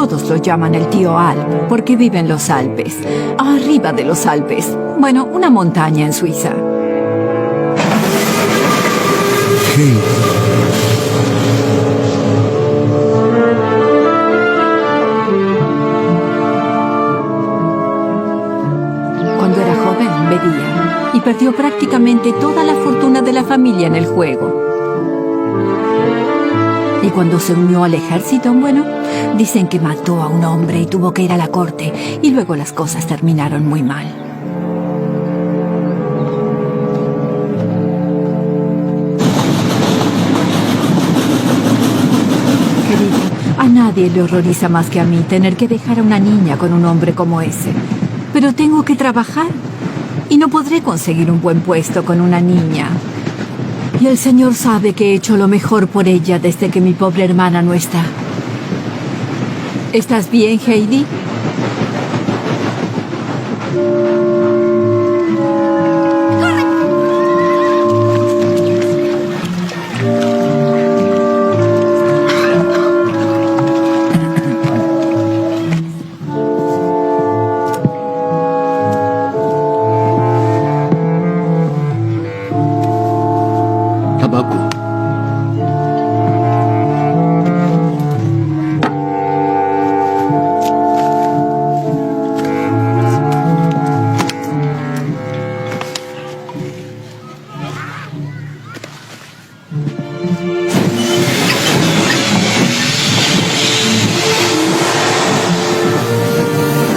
Todos lo llaman el tío Alp, porque vive en los Alpes. Arriba de los Alpes. Bueno, una montaña en Suiza. Hey. Cuando era joven, bebía. Y perdió prácticamente toda la fortuna de la familia en el juego. Y cuando se unió al ejército, bueno, dicen que mató a un hombre y tuvo que ir a la corte. Y luego las cosas terminaron muy mal. Querido, a nadie le horroriza más que a mí tener que dejar a una niña con un hombre como ese. Pero tengo que trabajar. Y no podré conseguir un buen puesto con una niña. Y el Señor sabe que he hecho lo mejor por ella desde que mi pobre hermana no está. ¿Estás bien, Heidi? Tabaco.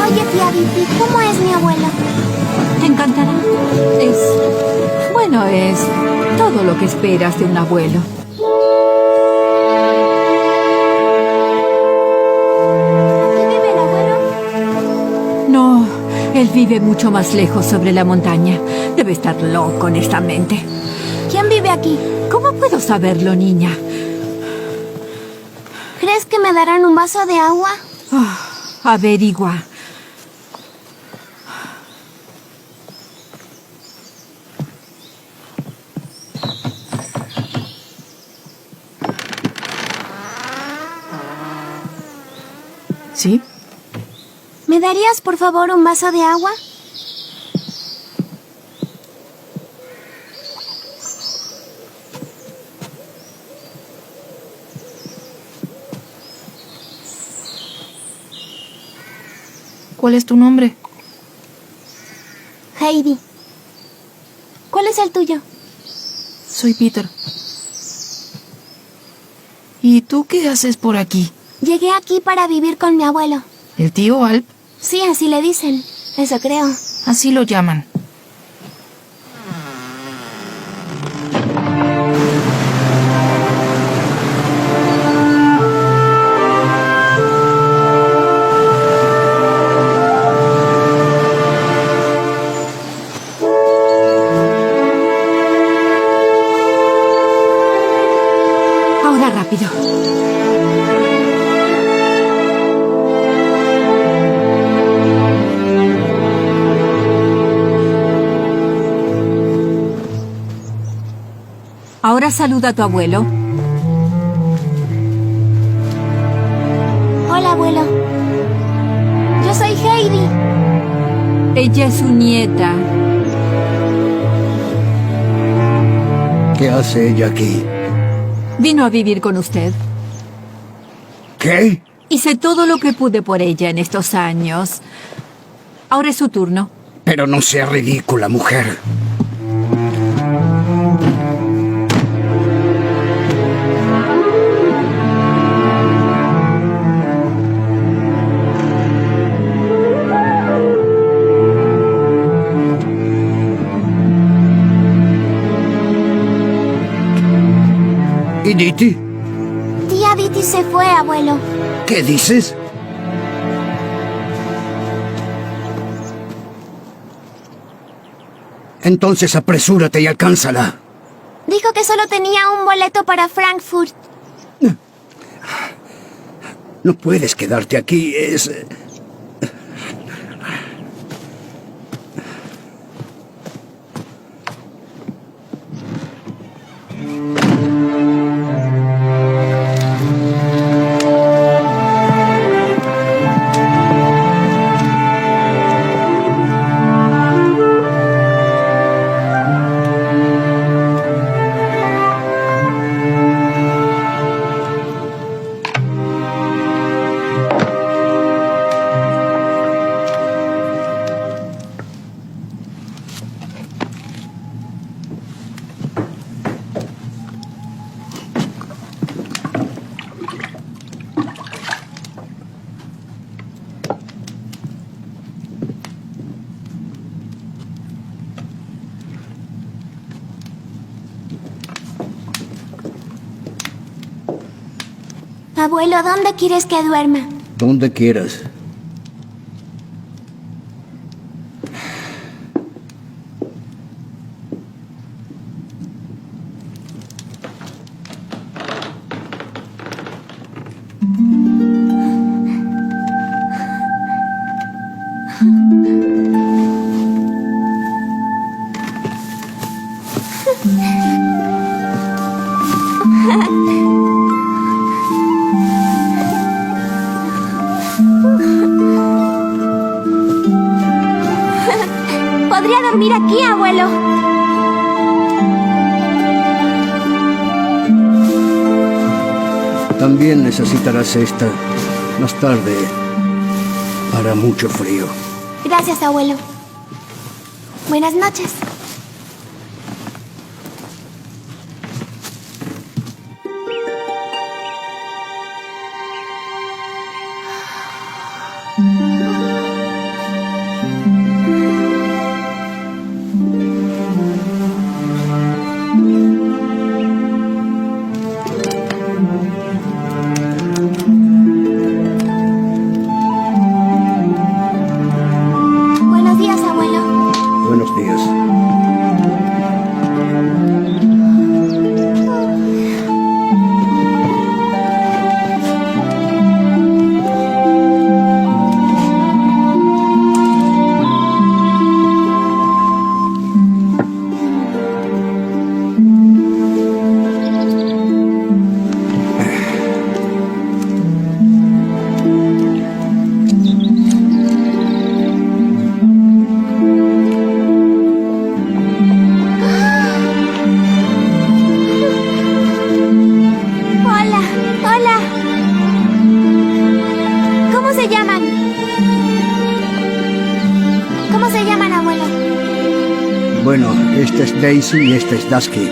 Oye, tía Vicky, ¿cómo es mi abuelo? Te encantará. Es todo lo que esperas de un abuelo. ¿Aquí vive el abuelo? No, él vive mucho más lejos sobre la montaña. Debe estar loco, honestamente. ¿Quién vive aquí? ¿Cómo puedo saberlo, niña? ¿Crees que me darán un vaso de agua? Averigua. ¿Sí? ¿Me darías, por favor, un vaso de agua? ¿Cuál es tu nombre? Heidi. ¿Cuál es el tuyo? Soy Peter. ¿Y tú qué haces por aquí? Llegué aquí para vivir con mi abuelo. ¿El tío Alp? Sí, así le dicen. Eso creo. Así lo llaman. Ahora rápido. Ahora saluda a tu abuelo. Hola, abuelo. Yo soy Heidi. Ella es su nieta. ¿Qué hace ella aquí? Vino a vivir con usted. ¿Qué? Hice todo lo que pude por ella en estos años. Ahora es su turno. Pero no sea ridícula, mujer. ¿Y Diti? Tía Diti se fue, abuelo. ¿Qué dices? Entonces apresúrate y alcánzala. Dijo que solo tenía un boleto para Frankfurt. No puedes quedarte aquí, Abuelo, ¿dónde quieres que duerma? Donde quieras. Podría dormir aquí, abuelo. También necesitarás esta. Más tarde hará mucho frío. Gracias, abuelo. Buenas noches. Buenos días, abuelo. Buenos días. Hola, hola. ¿Cómo se llaman? ¿Cómo se llaman, abuelo? Bueno, esta es Daisy y esta es Dusky.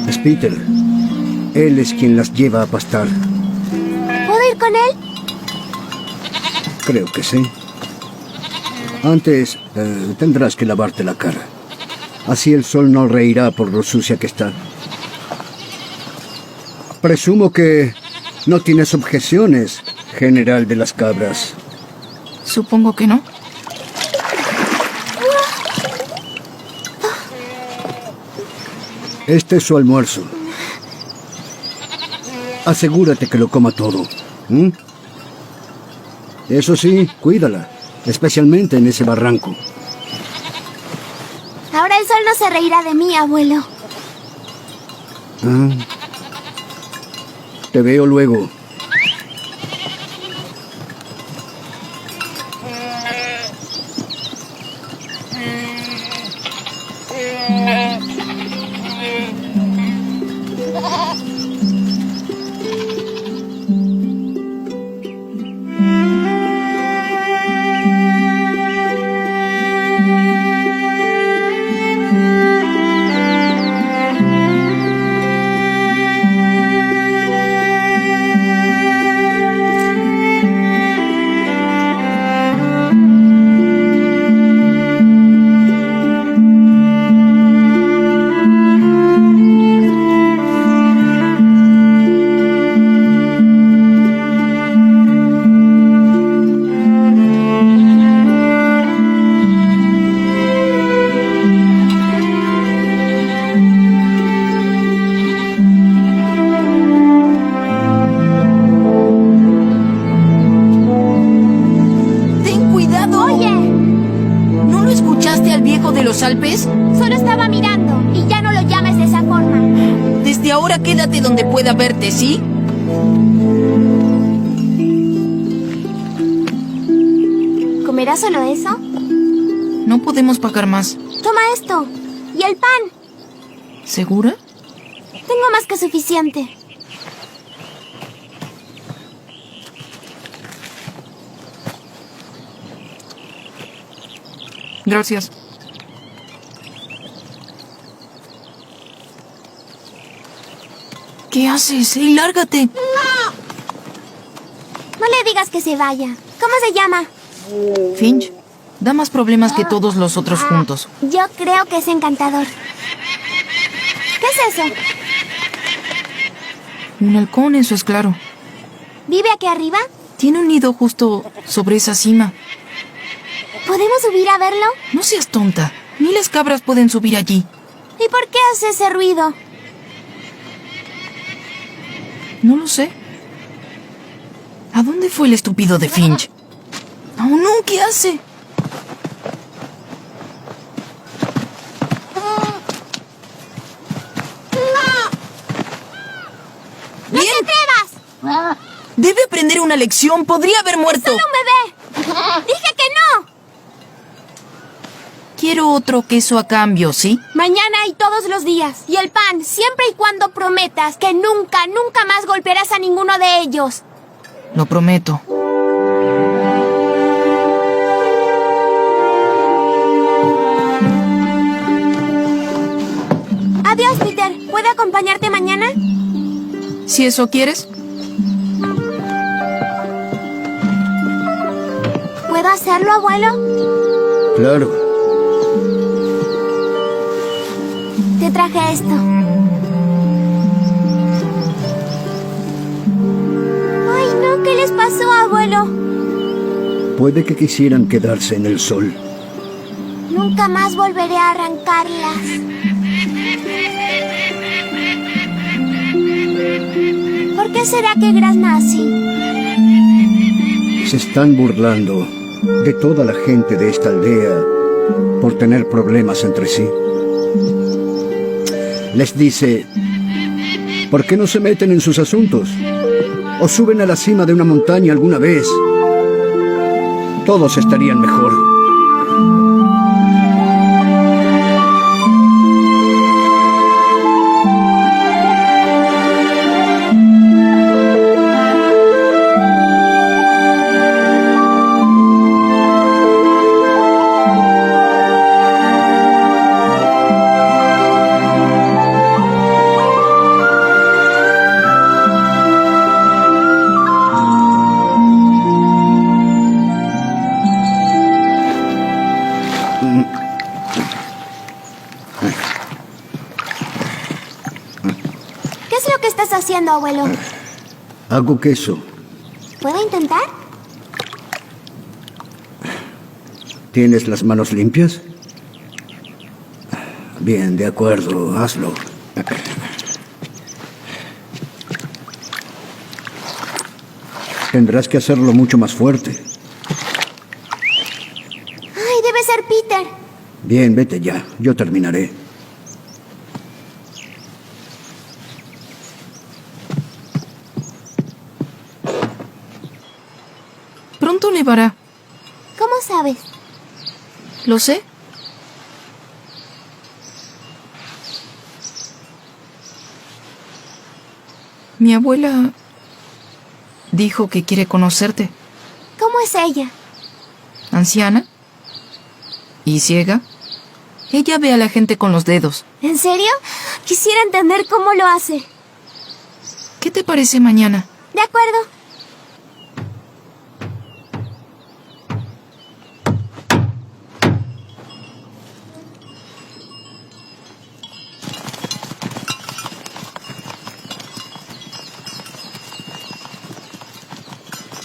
Es Peter. Él es quien las lleva a pastar. ¿Puedo ir con él? Creo que sí. Antes, tendrás que lavarte la cara. Así el sol no reirá por lo sucia que está. Presumo que no tienes objeciones, general de las cabras. Supongo que no. Este es su almuerzo. Asegúrate que lo coma todo. ¿Mm? Eso sí, cuídala, especialmente en ese barranco. Ahora el sol no se reirá de mí, abuelo. Ah. Te veo luego. ¡Ten cuidado! Oye, ¿No lo escuchaste al viejo de los Alpes? solo estaba mirando y ya no lo llames de esa forma. Desde ahora quédate donde pueda verte, ¿sí? ¿Comerás solo eso? No podemos pagar más. Toma esto. ¿Y el pan? ¿Segura? Tengo más que suficiente. Gracias. ¿Qué haces? ¡Ey, lárgate! No le digas que se vaya. ¿Cómo se llama? Finch, da más problemas que todos los otros juntos. Yo creo que es encantador. ¿Qué es eso? Un halcón, eso es claro. ¿Vive aquí arriba? Tiene un nido justo sobre esa cima. ¿Podemos subir a verlo? No seas tonta. Ni las cabras pueden subir allí. ¿Y por qué hace ese ruido? No lo sé. ¿A dónde fue el estúpido de Finch? ¡Oh, no! ¿Qué hace? ¡No te atrevas! Debe aprender una lección. Podría haber muerto. ¡Solo un bebé! ¡Dije que no! Quiero otro queso a cambio, ¿sí? Mañana y todos los días. Y el pan, siempre y cuando prometas que nunca, nunca más golpearás a ninguno de ellos. Lo prometo. Adiós, Peter. ¿Puedo acompañarte mañana? Si eso quieres. ¿Puedo hacerlo, abuelo? Claro. Te traje esto. Ay, no, ¿qué les pasó, abuelo? Puede que quisieran quedarse en el sol. Nunca más volveré a arrancarlas. ¿Por qué será que grazna así? Se están burlando de toda la gente de esta aldea por tener problemas entre sí. Les dice, ¿por qué no se meten en sus asuntos? ¿O suben a la cima de una montaña alguna vez? Todos estarían mejor. ¿Qué es lo que estás haciendo, abuelo? Hago queso. ¿Puedo intentar? ¿Tienes las manos limpias? Bien, de acuerdo, hazlo. Tendrás que hacerlo mucho más fuerte. Ay, debe ser Peter. Bien, vete ya. Yo terminaré. Pronto nevará. ¿Cómo sabes? Lo sé. Mi abuela dijo que quiere conocerte. ¿Cómo es ella? Anciana y ciega. Ella ve a la gente con los dedos. ¿En serio? Quisiera entender cómo lo hace. ¿Qué te parece mañana? De acuerdo.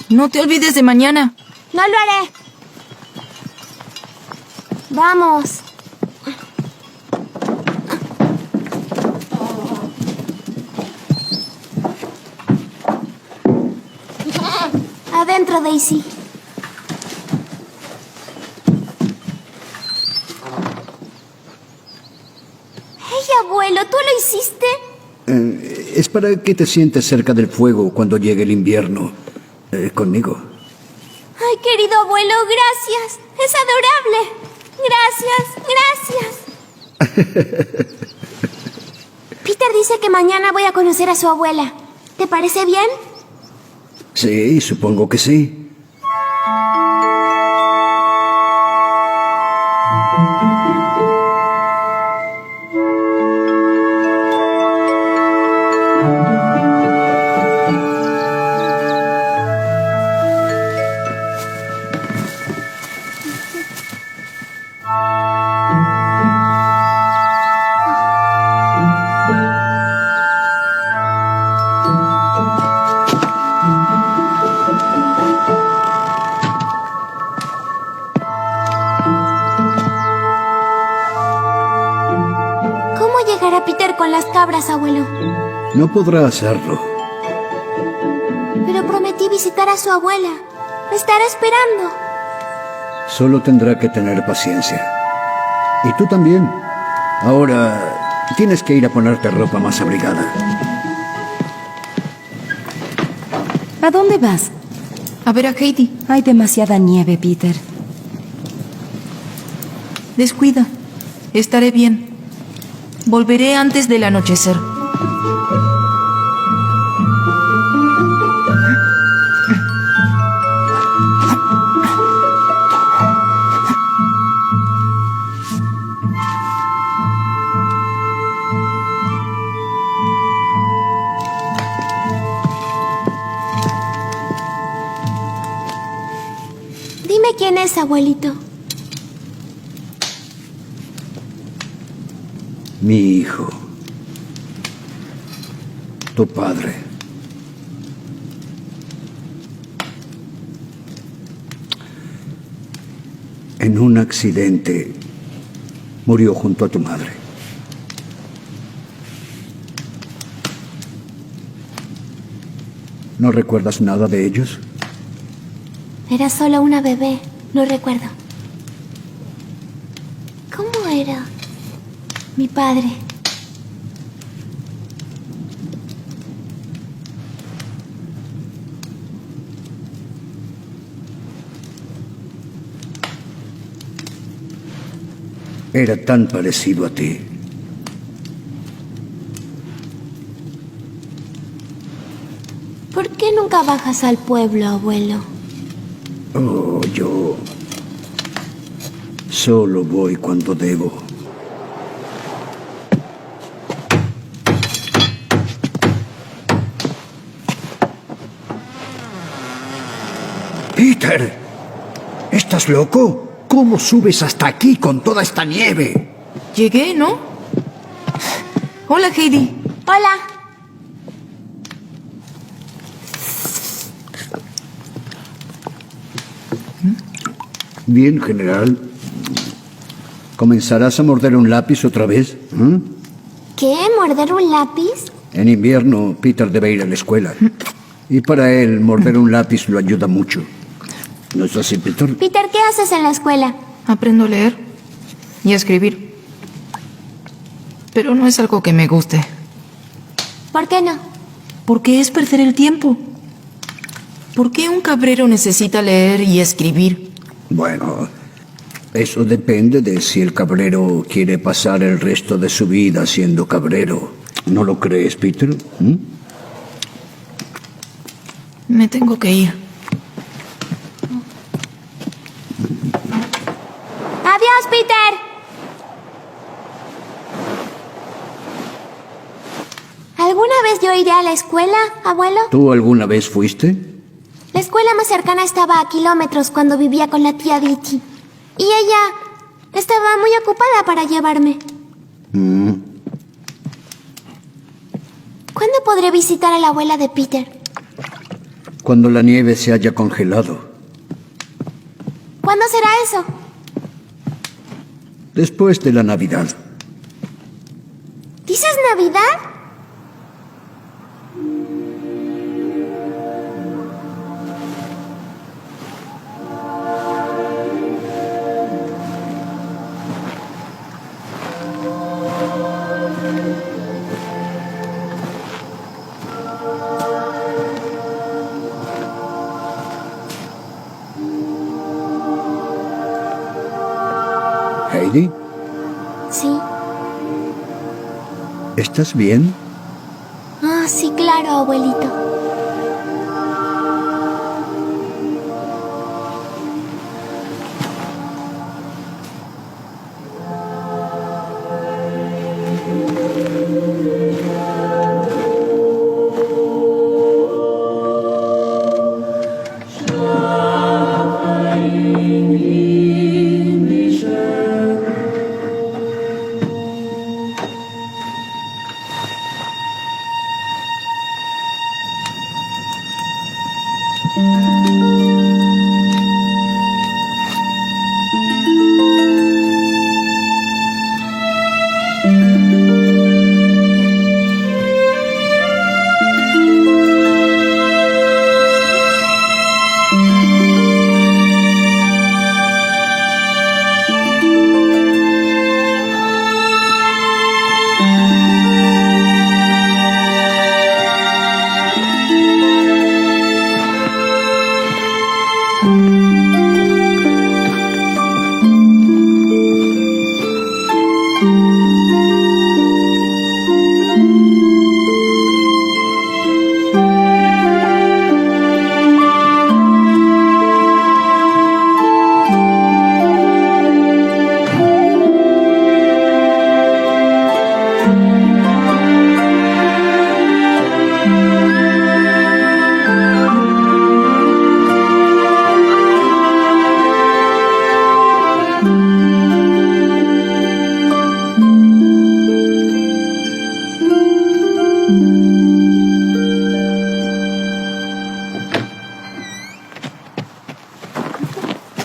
No te olvides de mañana. No lo haré. Vamos. Adentro, Daisy. Hey, abuelo, ¿tú lo hiciste? Es para que te sientes cerca del fuego cuando llegue el invierno. Conmigo. Ay, querido abuelo, gracias. Es adorable. Gracias. Peter dice que mañana voy a conocer a su abuela. ¿Te parece bien? Sí, supongo que sí. cabras, abuelo. No podrá hacerlo. Pero prometí visitar a su abuela. Me estará esperando. Solo tendrá que tener paciencia. Y tú también. Ahora tienes que ir a ponerte ropa más abrigada. ¿A dónde vas? A ver a Heidi. Hay demasiada nieve, Peter. Descuida. Estaré bien. Volveré antes del anochecer. Dime quién es, abuelito. Mi hijo. Tu padre. En un accidente murió junto a tu madre. ¿No recuerdas nada de ellos? Era solo una bebé, no recuerdo. ¿Cómo era mi padre? Era tan parecido a ti. ¿Por qué nunca bajas al pueblo, abuelo? Oh, yo solo voy cuando debo. Peter, ¿estás loco? ¿Cómo subes hasta aquí con toda esta nieve? Llegué, ¿no? Hola, Heidi. Hola. Bien, general. ¿Comenzarás a morder un lápiz otra vez? ¿Qué? ¿Morder un lápiz? En invierno, Peter debe ir a la escuela. Y para él, morder un lápiz lo ayuda mucho. ¿No es así, Peter? Peter, ¿qué haces en la escuela? Aprendo a leer y a escribir. Pero no es algo que me guste. ¿Por qué no? Porque es perder el tiempo. ¿Por qué un cabrero necesita leer y escribir? Bueno, eso depende de si el cabrero quiere pasar el resto de su vida siendo cabrero. ¿No lo crees, Peter? Me tengo que ir. ¡Adiós, Peter! ¿Alguna vez yo iré a la escuela, abuelo? ¿Tú alguna vez fuiste? La escuela más cercana estaba a kilómetros cuando vivía con la tía Ditty. Y ella estaba muy ocupada para llevarme. ¿Cuándo podré visitar a la abuela de Peter? Cuando la nieve se haya congelado. ¿Cuándo será eso? Después de la Navidad. ¿Dices Navidad? Heidi, Sí. ¿estás bien? Ah, sí, claro, abuelito.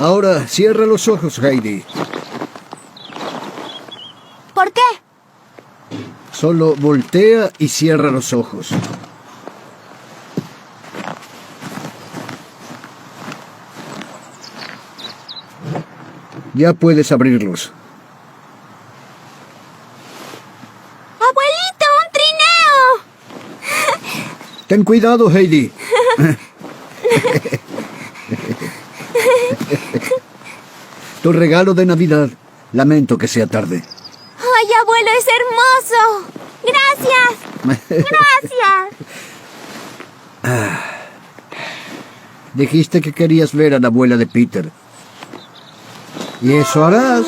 Ahora, cierra los ojos, Heidi. ¿Por qué? Solo voltea y cierra los ojos. Ya puedes abrirlos. ¡Abuelito, un trineo! Ten cuidado, Heidi. Tu regalo de Navidad. Lamento que sea tarde. ¡Ay, abuelo, es hermoso! ¡Gracias! ¡Gracias! Dijiste que querías ver a la abuela de Peter. Y eso harás.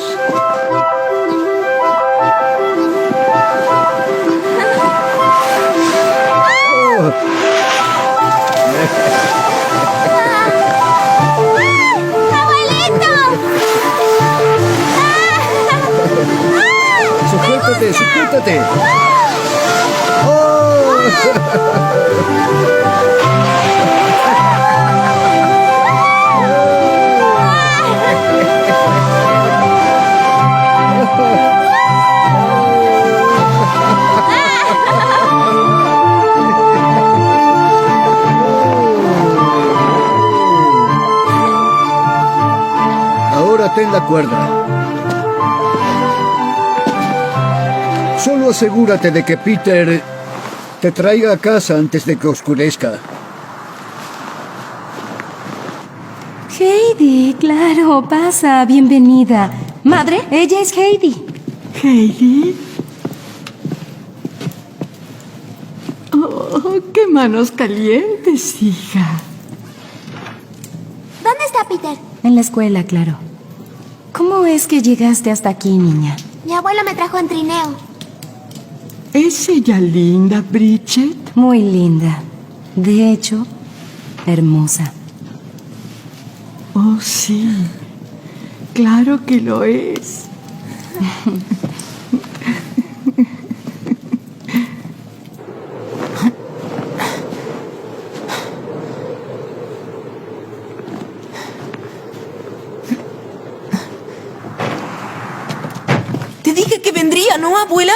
¡Abuelito! ¡Sujétate, sujétate! ¡Oh! Ahora ten la cuerda. Solo asegúrate de que Peter te traiga a casa antes de que oscurezca. Heidi, claro, pasa, bienvenida. Madre, ella es Heidi. ¿Heidi? Oh, qué manos calientes, hija. ¿Dónde está Peter? En la escuela, claro. ¿Cómo es que llegaste hasta aquí, niña? Mi abuelo me trajo en trineo. ¿Es ella linda, Bridget? Muy linda. De hecho, hermosa. Oh, sí. Claro que lo es. Te dije que vendría, ¿no, abuela?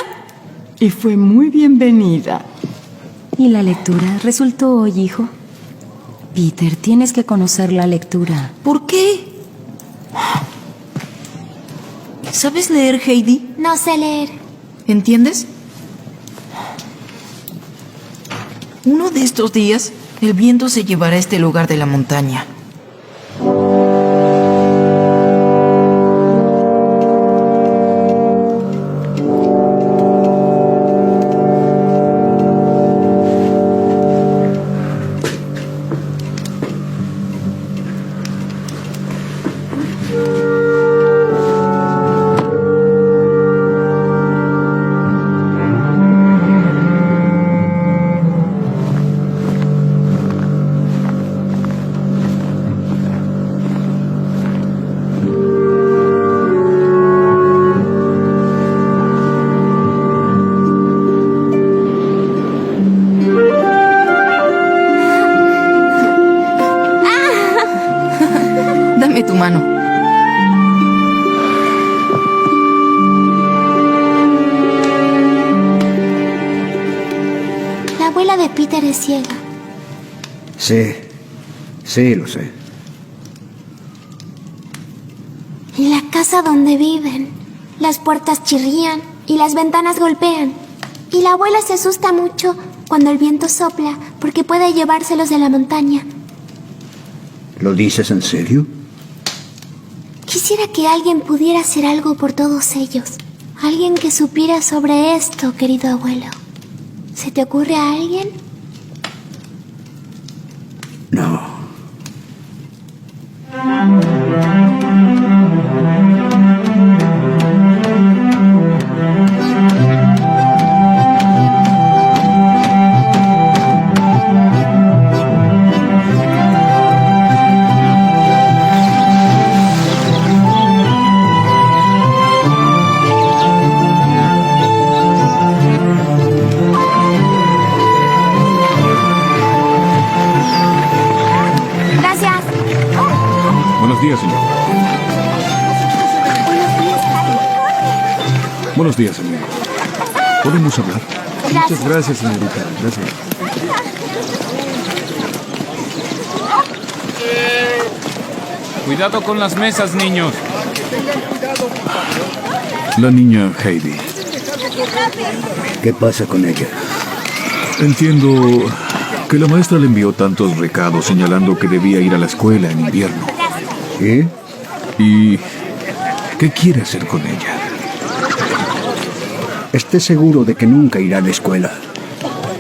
Y fue muy bienvenida. ¿Y la lectura resultó hoy, hijo? Peter, tienes que conocer la lectura. ¿Por qué? ¿Sabes leer, Heidi? No sé leer. ¿Entiendes? Uno de estos días, el viento se llevará a este lugar de la montaña. Dame tu mano. La abuela de Peter es ciega. Sí, sí, lo sé. En la casa donde viven, las puertas chirrían y las ventanas golpean. Y la abuela se asusta mucho cuando el viento sopla porque puede llevárselos de la montaña. ¿Lo dices en serio? Quisiera que alguien pudiera hacer algo por todos ellos. Alguien que supiera sobre esto, querido abuelo. ¿Se te ocurre a alguien? No. Gracias. Buenos días, señor. Buenos días, amigo. ¿Podemos hablar? Gracias. Muchas gracias, señorita. Gracias. Cuidado con las mesas, niños. La niña Heidi. ¿Qué pasa con ella? Entiendo que la maestra le envió tantos recados señalando que debía ir a la escuela en invierno. ¿Eh? ¿Y qué quiere hacer con ella? Esté seguro de que nunca irá a la escuela.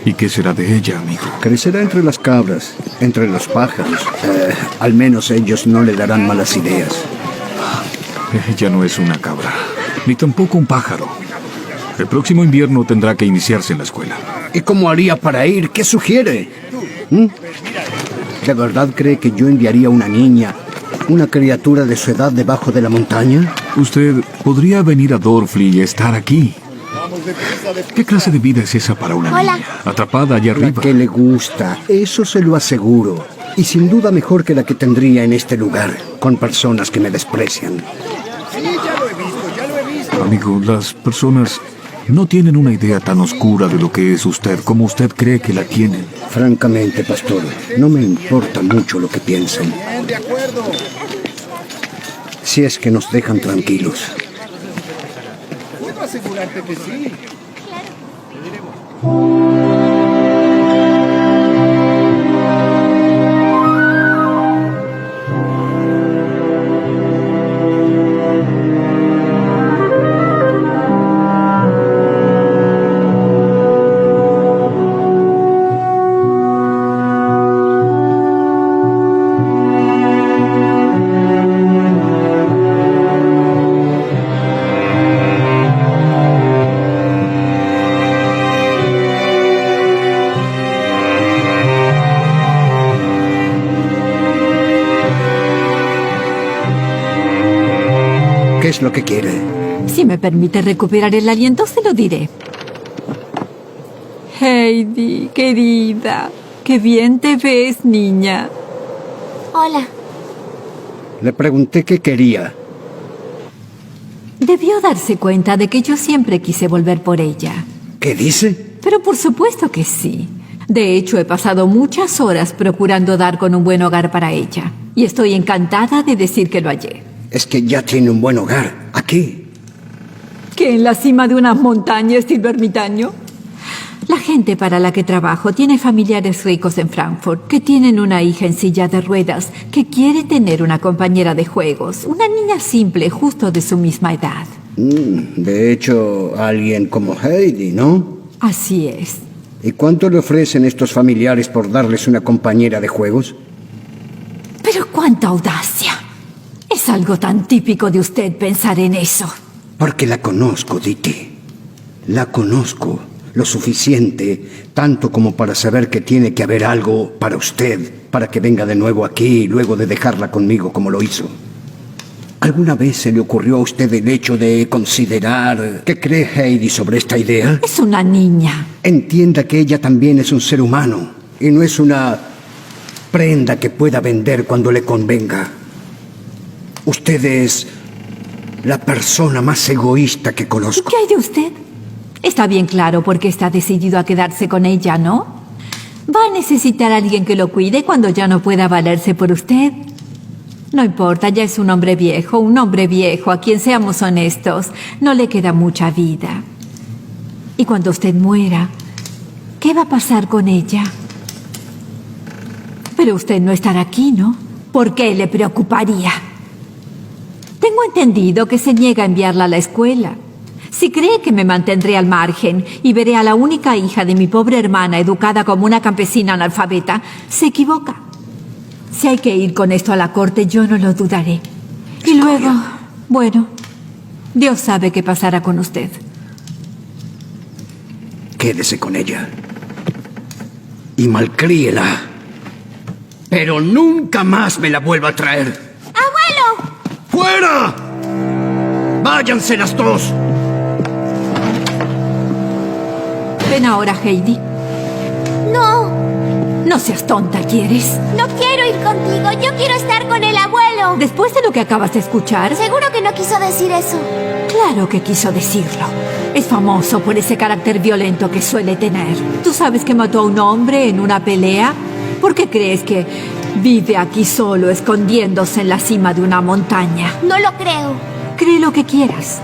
¿Y qué será de ella, amigo? Crecerá entre las cabras, entre los pájaros. Al menos ellos no le darán malas ideas. Ella no es una cabra, ni tampoco un pájaro. El próximo invierno tendrá que iniciarse en la escuela. ¿Y cómo haría para ir? ¿Qué sugiere? ¿Mm? ¿De verdad cree que yo enviaría una niña, una criatura de su edad debajo de la montaña? Usted podría venir a Dorfli y estar aquí. ¿Qué clase de vida es esa para una Hola. niña? Atrapada allá La arriba. que le gusta, eso se lo aseguro. Y sin duda mejor que la que tendría en este lugar, con personas que me desprecian. Amigo, las personas no tienen una idea tan oscura de lo que es usted como usted cree que la tienen. Francamente, pastor, no me importa mucho lo que piensen. Si es que nos dejan tranquilos. ¿Qué es lo que quiere? Si me permite recuperar el aliento, se lo diré. Heidi, querida, qué bien te ves, niña. Hola. Le pregunté qué quería. Debió darse cuenta de que yo siempre quise volver por ella. ¿Qué dice? Pero por supuesto que sí. De hecho, he pasado muchas horas procurando dar con un buen hogar para ella. Y estoy encantada de decir que lo hallé. Es que ya tiene un buen hogar. ¿Aquí? ¿Que en la cima de unas montañas, estilo ermitaño? La gente para la que trabajo tiene familiares ricos en Frankfurt, que tienen una hija en silla de ruedas, que quiere tener una compañera de juegos, una niña simple, justo de su misma edad. De hecho, alguien como Heidi, ¿no? Así es. ¿Y cuánto le ofrecen estos familiares por darles una compañera de juegos? Pero cuánta audacia. Es algo tan típico de usted pensar en eso. Porque la conozco, Diti. La conozco lo suficiente, tanto como para saber que tiene que haber algo para usted, para que venga de nuevo aquí, luego de dejarla conmigo como lo hizo. ¿Alguna vez se le ocurrió a usted el hecho de considerar qué cree Heidi sobre esta idea? Es una niña. Entienda que ella también es un ser humano y no es una prenda que pueda vender cuando le convenga. Usted es la persona más egoísta que ¿Y conozco. qué hay de usted? Está bien claro por qué está decidido a quedarse con ella, ¿no? Va a necesitar a alguien que lo cuide cuando ya no pueda valerse por usted. No importa, ya es un hombre viejo, a quien seamos honestos, no le queda mucha vida. Y cuando usted muera, ¿qué va a pasar con ella? Pero usted no estará aquí, ¿no? ¿Por qué le preocuparía? Tengo entendido que se niega a enviarla a la escuela. Si cree que me mantendré al margen y veré a la única hija de mi pobre hermana educada como una campesina analfabeta, se equivoca. Si hay que ir con esto a la corte, yo no lo dudaré. Y luego, bueno, Dios sabe qué pasará con usted. Quédese con ella y malcríela. Pero nunca más me la vuelva a traer. ¡Abuelo! ¡Fuera! ¡Váyanse las dos! Ven ahora, Heidi. No, No seas tonta, ¿quieres? no quiero ir contigo. Yo quiero estar con el abuelo. Después de lo que acabas de escuchar, Seguro que no quiso decir eso. claro que quiso decirlo. Es famoso por ese carácter violento que suele tener. ¿Tú sabes que mató a un hombre en una pelea? ¿Por qué crees que vive aquí solo, escondiéndose en la cima de una montaña? No lo creo. Cree lo que quieras.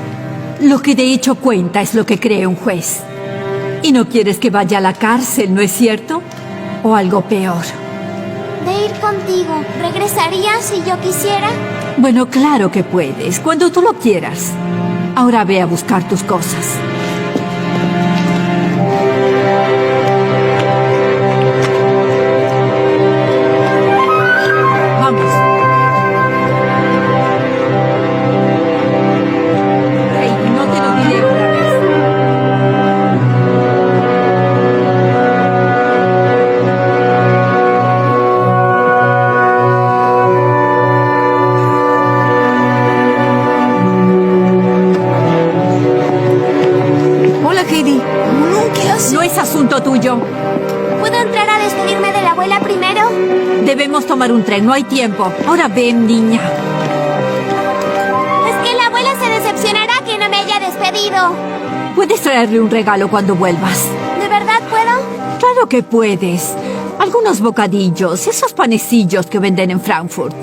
Lo que de hecho cuenta es lo que cree un juez. Y no quieres que vaya a la cárcel, ¿no es cierto? O algo peor. De ir contigo, ¿regresarías si yo quisiera? Bueno, claro que puedes, cuando tú lo quieras. Ahora ve a buscar tus cosas. Vamos. Hey, no te lo diré otra vez. Hola, Heidi. No, ¿qué haces? No es asunto tuyo. ¿Puedo entrar a despedirme de la abuela primero? Debemos tomar un tren, no hay tiempo. Ahora ven, niña. Es que la abuela se decepcionará que no me haya despedido. Puedes traerle un regalo cuando vuelvas. ¿De verdad puedo? Claro que puedes. Algunos bocadillos, esos panecillos que venden en Frankfurt.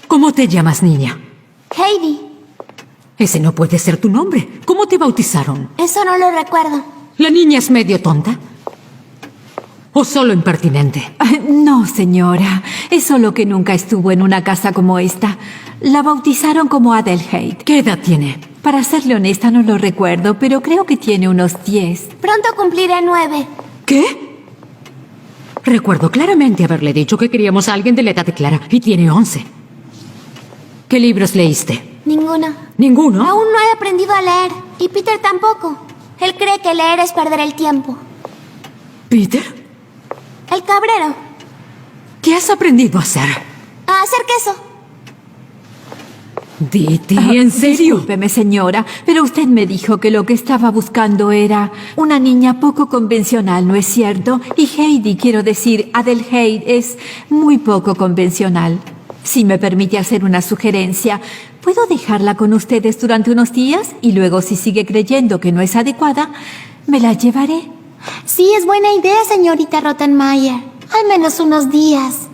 ¿Cómo te llamas, niña? Heidi, Ese no puede ser tu nombre. ¿Cómo te bautizaron? eso no lo recuerdo. ¿La niña es medio tonta? ¿O solo impertinente? No, señora. Es solo que nunca estuvo en una casa como esta. La bautizaron como Adelheid. ¿Qué edad tiene? Para serle honesta, no lo recuerdo, pero creo que tiene unos 10. Pronto cumpliré 9. ¿Qué? Recuerdo claramente haberle dicho que queríamos a alguien de la edad de Clara, y tiene 11. ¿Qué libros leíste? Ninguno. ¿Ninguno? Aún no he aprendido a leer. Y Peter tampoco. Él cree que leer es perder el tiempo. ¿Peter? El cabrero. ¿Qué has aprendido a hacer? A hacer queso. Diti, ¿en serio? Discúlpeme, señora, pero usted me dijo que lo que estaba buscando era una niña poco convencional, ¿no es cierto? Y Heidi, quiero decir, Adelheid, es muy poco convencional. Si me permite hacer una sugerencia, ¿puedo dejarla con ustedes durante unos días? Y luego, si sigue creyendo que no es adecuada, me la llevaré. Sí, es buena idea, señorita Rottenmeier. Al menos unos días.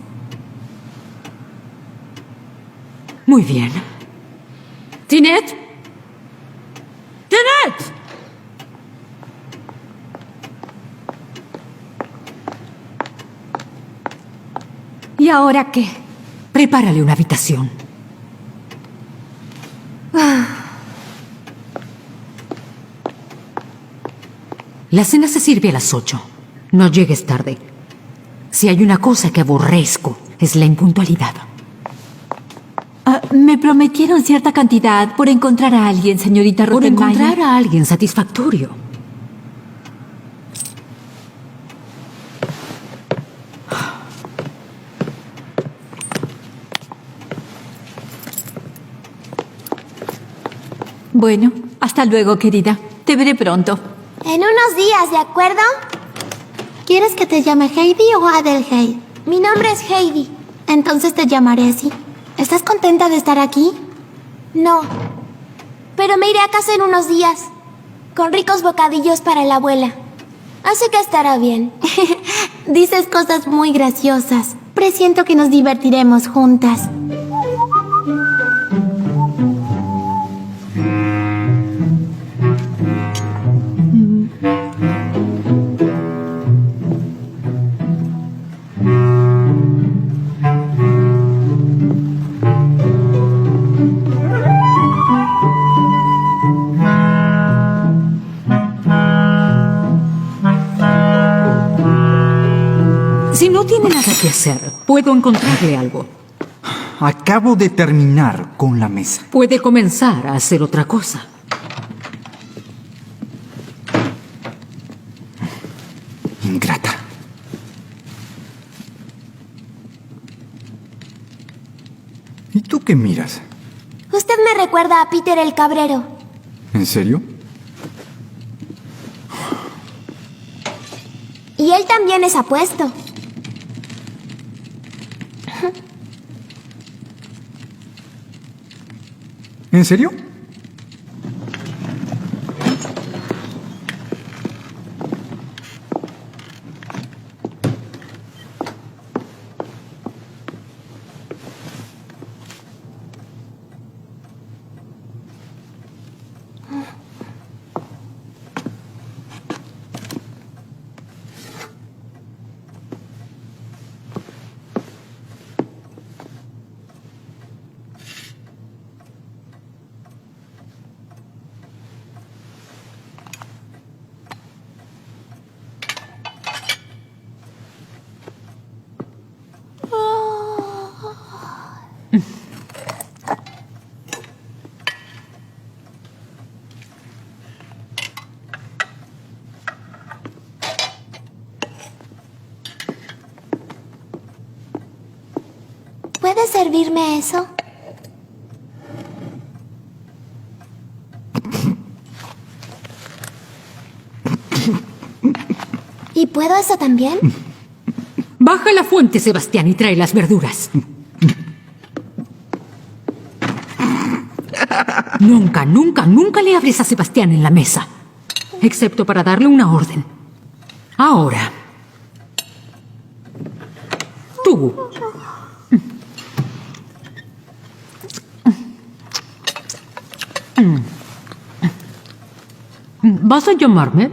Muy bien. ¿Tinet? ¡Tinet! ¿Y ahora qué? Prepárale una habitación. La cena se sirve a las 8. No llegues tarde. Si hay una cosa que aborrezco, es la impuntualidad. Me prometieron cierta cantidad por encontrar a alguien, señorita Por Rottenmeier. encontrar a alguien satisfactorio. Bueno, hasta luego, querida. Te veré pronto. En unos días, ¿de acuerdo? ¿Quieres que te llame Heidi o Adelheid? Mi nombre es Heidi. Entonces te llamaré así. ¿Estás contenta de estar aquí? No. Pero me iré a casa en unos días. Con ricos bocadillos para la abuela. Así que estará bien. Dices cosas muy graciosas. Presiento que nos divertiremos juntas. Si no tiene nada que hacer, puedo encontrarle algo. Acabo de terminar con la mesa. Puede comenzar a hacer otra cosa. Ingrata. ¿Y tú qué miras? Usted me recuerda a Peter el Cabrero. ¿En serio? Y él también es apuesto. ¿En serio? ¿Puedes servirme eso? ¿Y puedo eso también? Baja a la fuente, Sebastián, y trae las verduras. Nunca, nunca, nunca le hables a Sebastián en la mesa. Excepto para darle una orden. Ahora. Tú. ¿Vas a llamarme?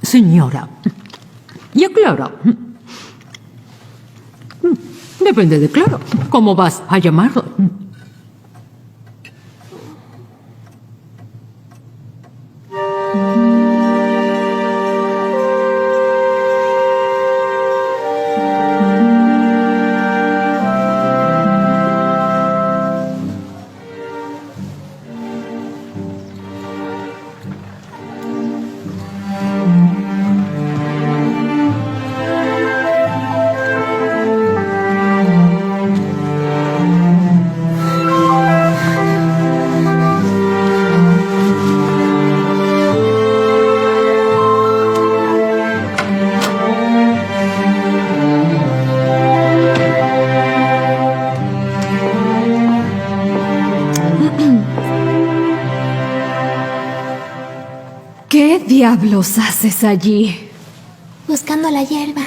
Señora. Ya, Clara. Depende de Clara. ¿Cómo vas a llamarlo? ¿Qué diablos haces allí? Buscando la hierba.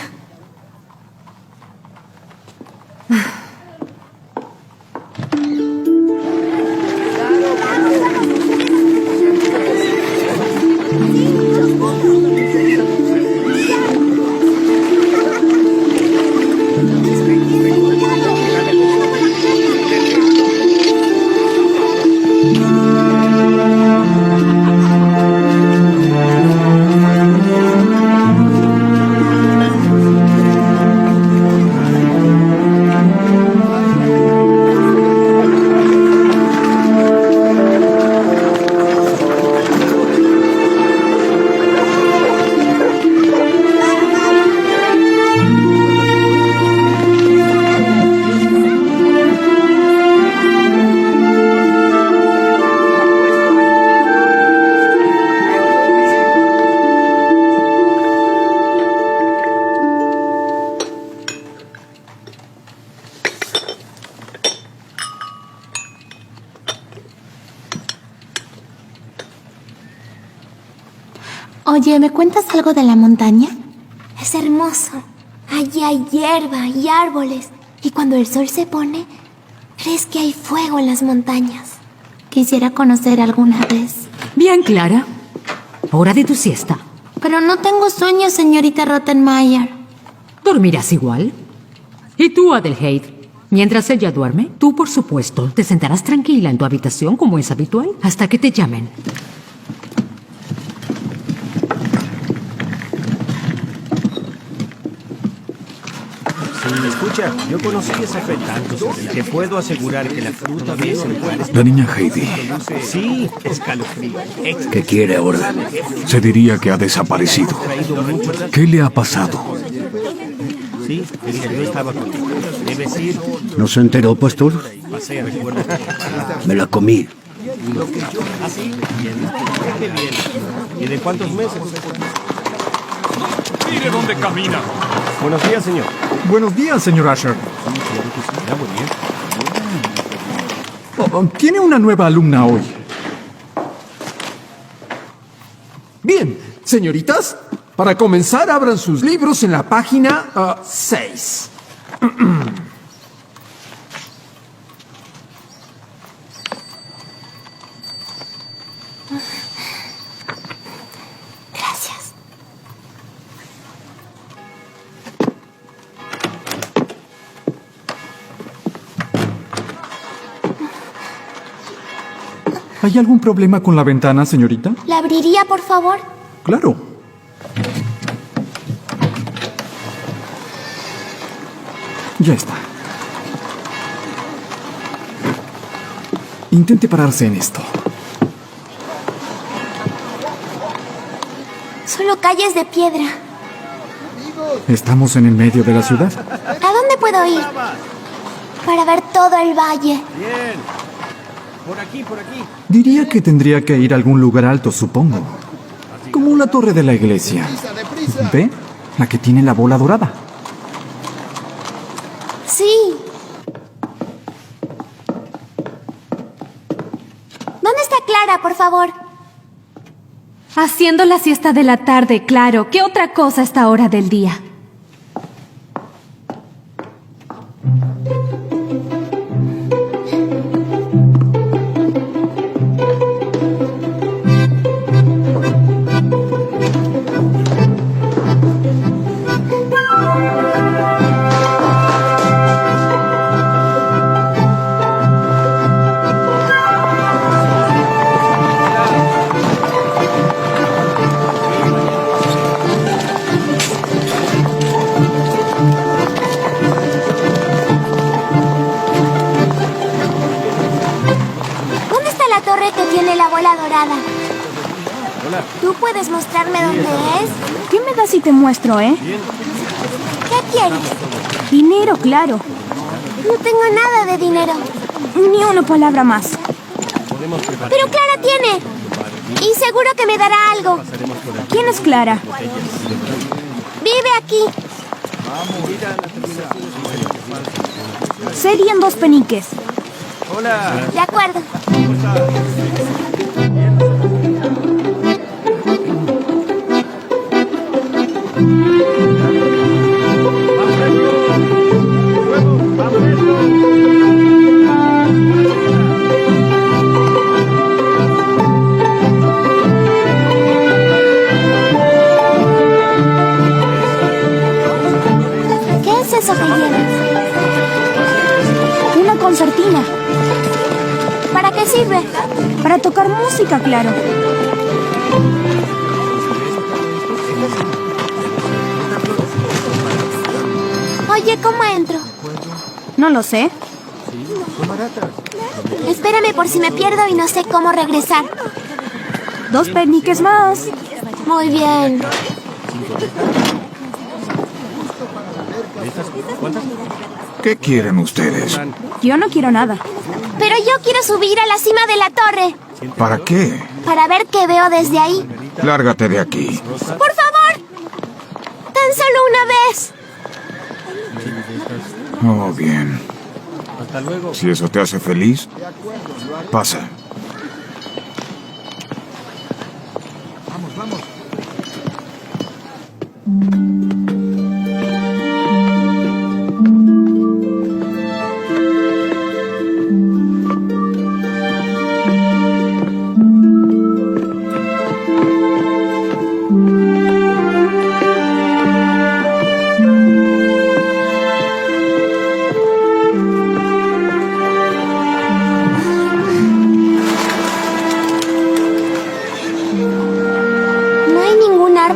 Oye, ¿me cuentas algo de la montaña? Es hermoso. Allí hay hierba y árboles. Y cuando el sol se pone, crees que hay fuego en las montañas. Quisiera conocer alguna vez. Bien, Clara. Hora de tu siesta. Pero no tengo sueño, señorita Rottenmeier. ¿Dormirás igual? ¿Y tú, Adelheid? Mientras ella duerme, tú, por supuesto, te sentarás tranquila en tu habitación como es habitual, hasta que te llamen. Escucha, yo conocí esa fruta y te puedo asegurar que la fruta de ese lugar La niña Heidi. sí, escalofrío. ¿Qué quiere ahora? Se diría que ha desaparecido. ¿Qué le ha pasado? Sí, es que yo estaba contigo. Debes ir, ¿No se enteró, pastor? pasé, recuerdo. Me la comí. Así, bien. Qué bien. ¿Y de cuántos meses? ¡Mire dónde camina! Buenos días, señor. Buenos días, señor Asher. Ya, muy bien. Tiene una nueva alumna hoy. Bien, señoritas, para comenzar, abran sus libros en la página 6. Gracias. ¿Hay algún problema con la ventana, señorita? ¿La abriría, por favor? Claro. Ya está. Intente pararse en esto. Solo calles de piedra. Estamos en el medio de la ciudad. ¿A dónde puedo ir? Para ver todo el valle. Bien. Por aquí, por aquí. Diría que tendría que ir a algún lugar alto, supongo. Como la torre de la iglesia. ¿Ve? La que tiene la bola dorada. Sí. ¿Dónde está Clara, por favor? Haciendo la siesta de la tarde, claro. ¿Qué otra cosa a esta hora del día? ¿Dónde está la torre que tiene la bola dorada? ¿Tú puedes mostrarme dónde es? ¿Qué me das si te muestro, ¿Qué quieres? Dinero, claro. No tengo nada de dinero. Ni una palabra más. Pero Clara tiene. Y seguro que me dará algo. ¿Quién es Clara? Vive aquí. Serían 2 peniques. De acuerdo. ¿Qué es eso que llevas? Una concertina. ¿Para qué sirve? Para tocar música, claro. Oye, ¿cómo entro? No lo sé. Espérame por si me pierdo y no sé cómo regresar. 2 peniques más. Muy bien. ¿Qué quieren ustedes? Yo no quiero nada. Pero yo quiero subir a la cima de la torre. ¿Para qué? Para ver qué veo desde ahí. Lárgate de aquí. ¡Por favor! ¡Tan solo una vez! Oh, bien. Hasta luego. Si eso te hace feliz, pasa.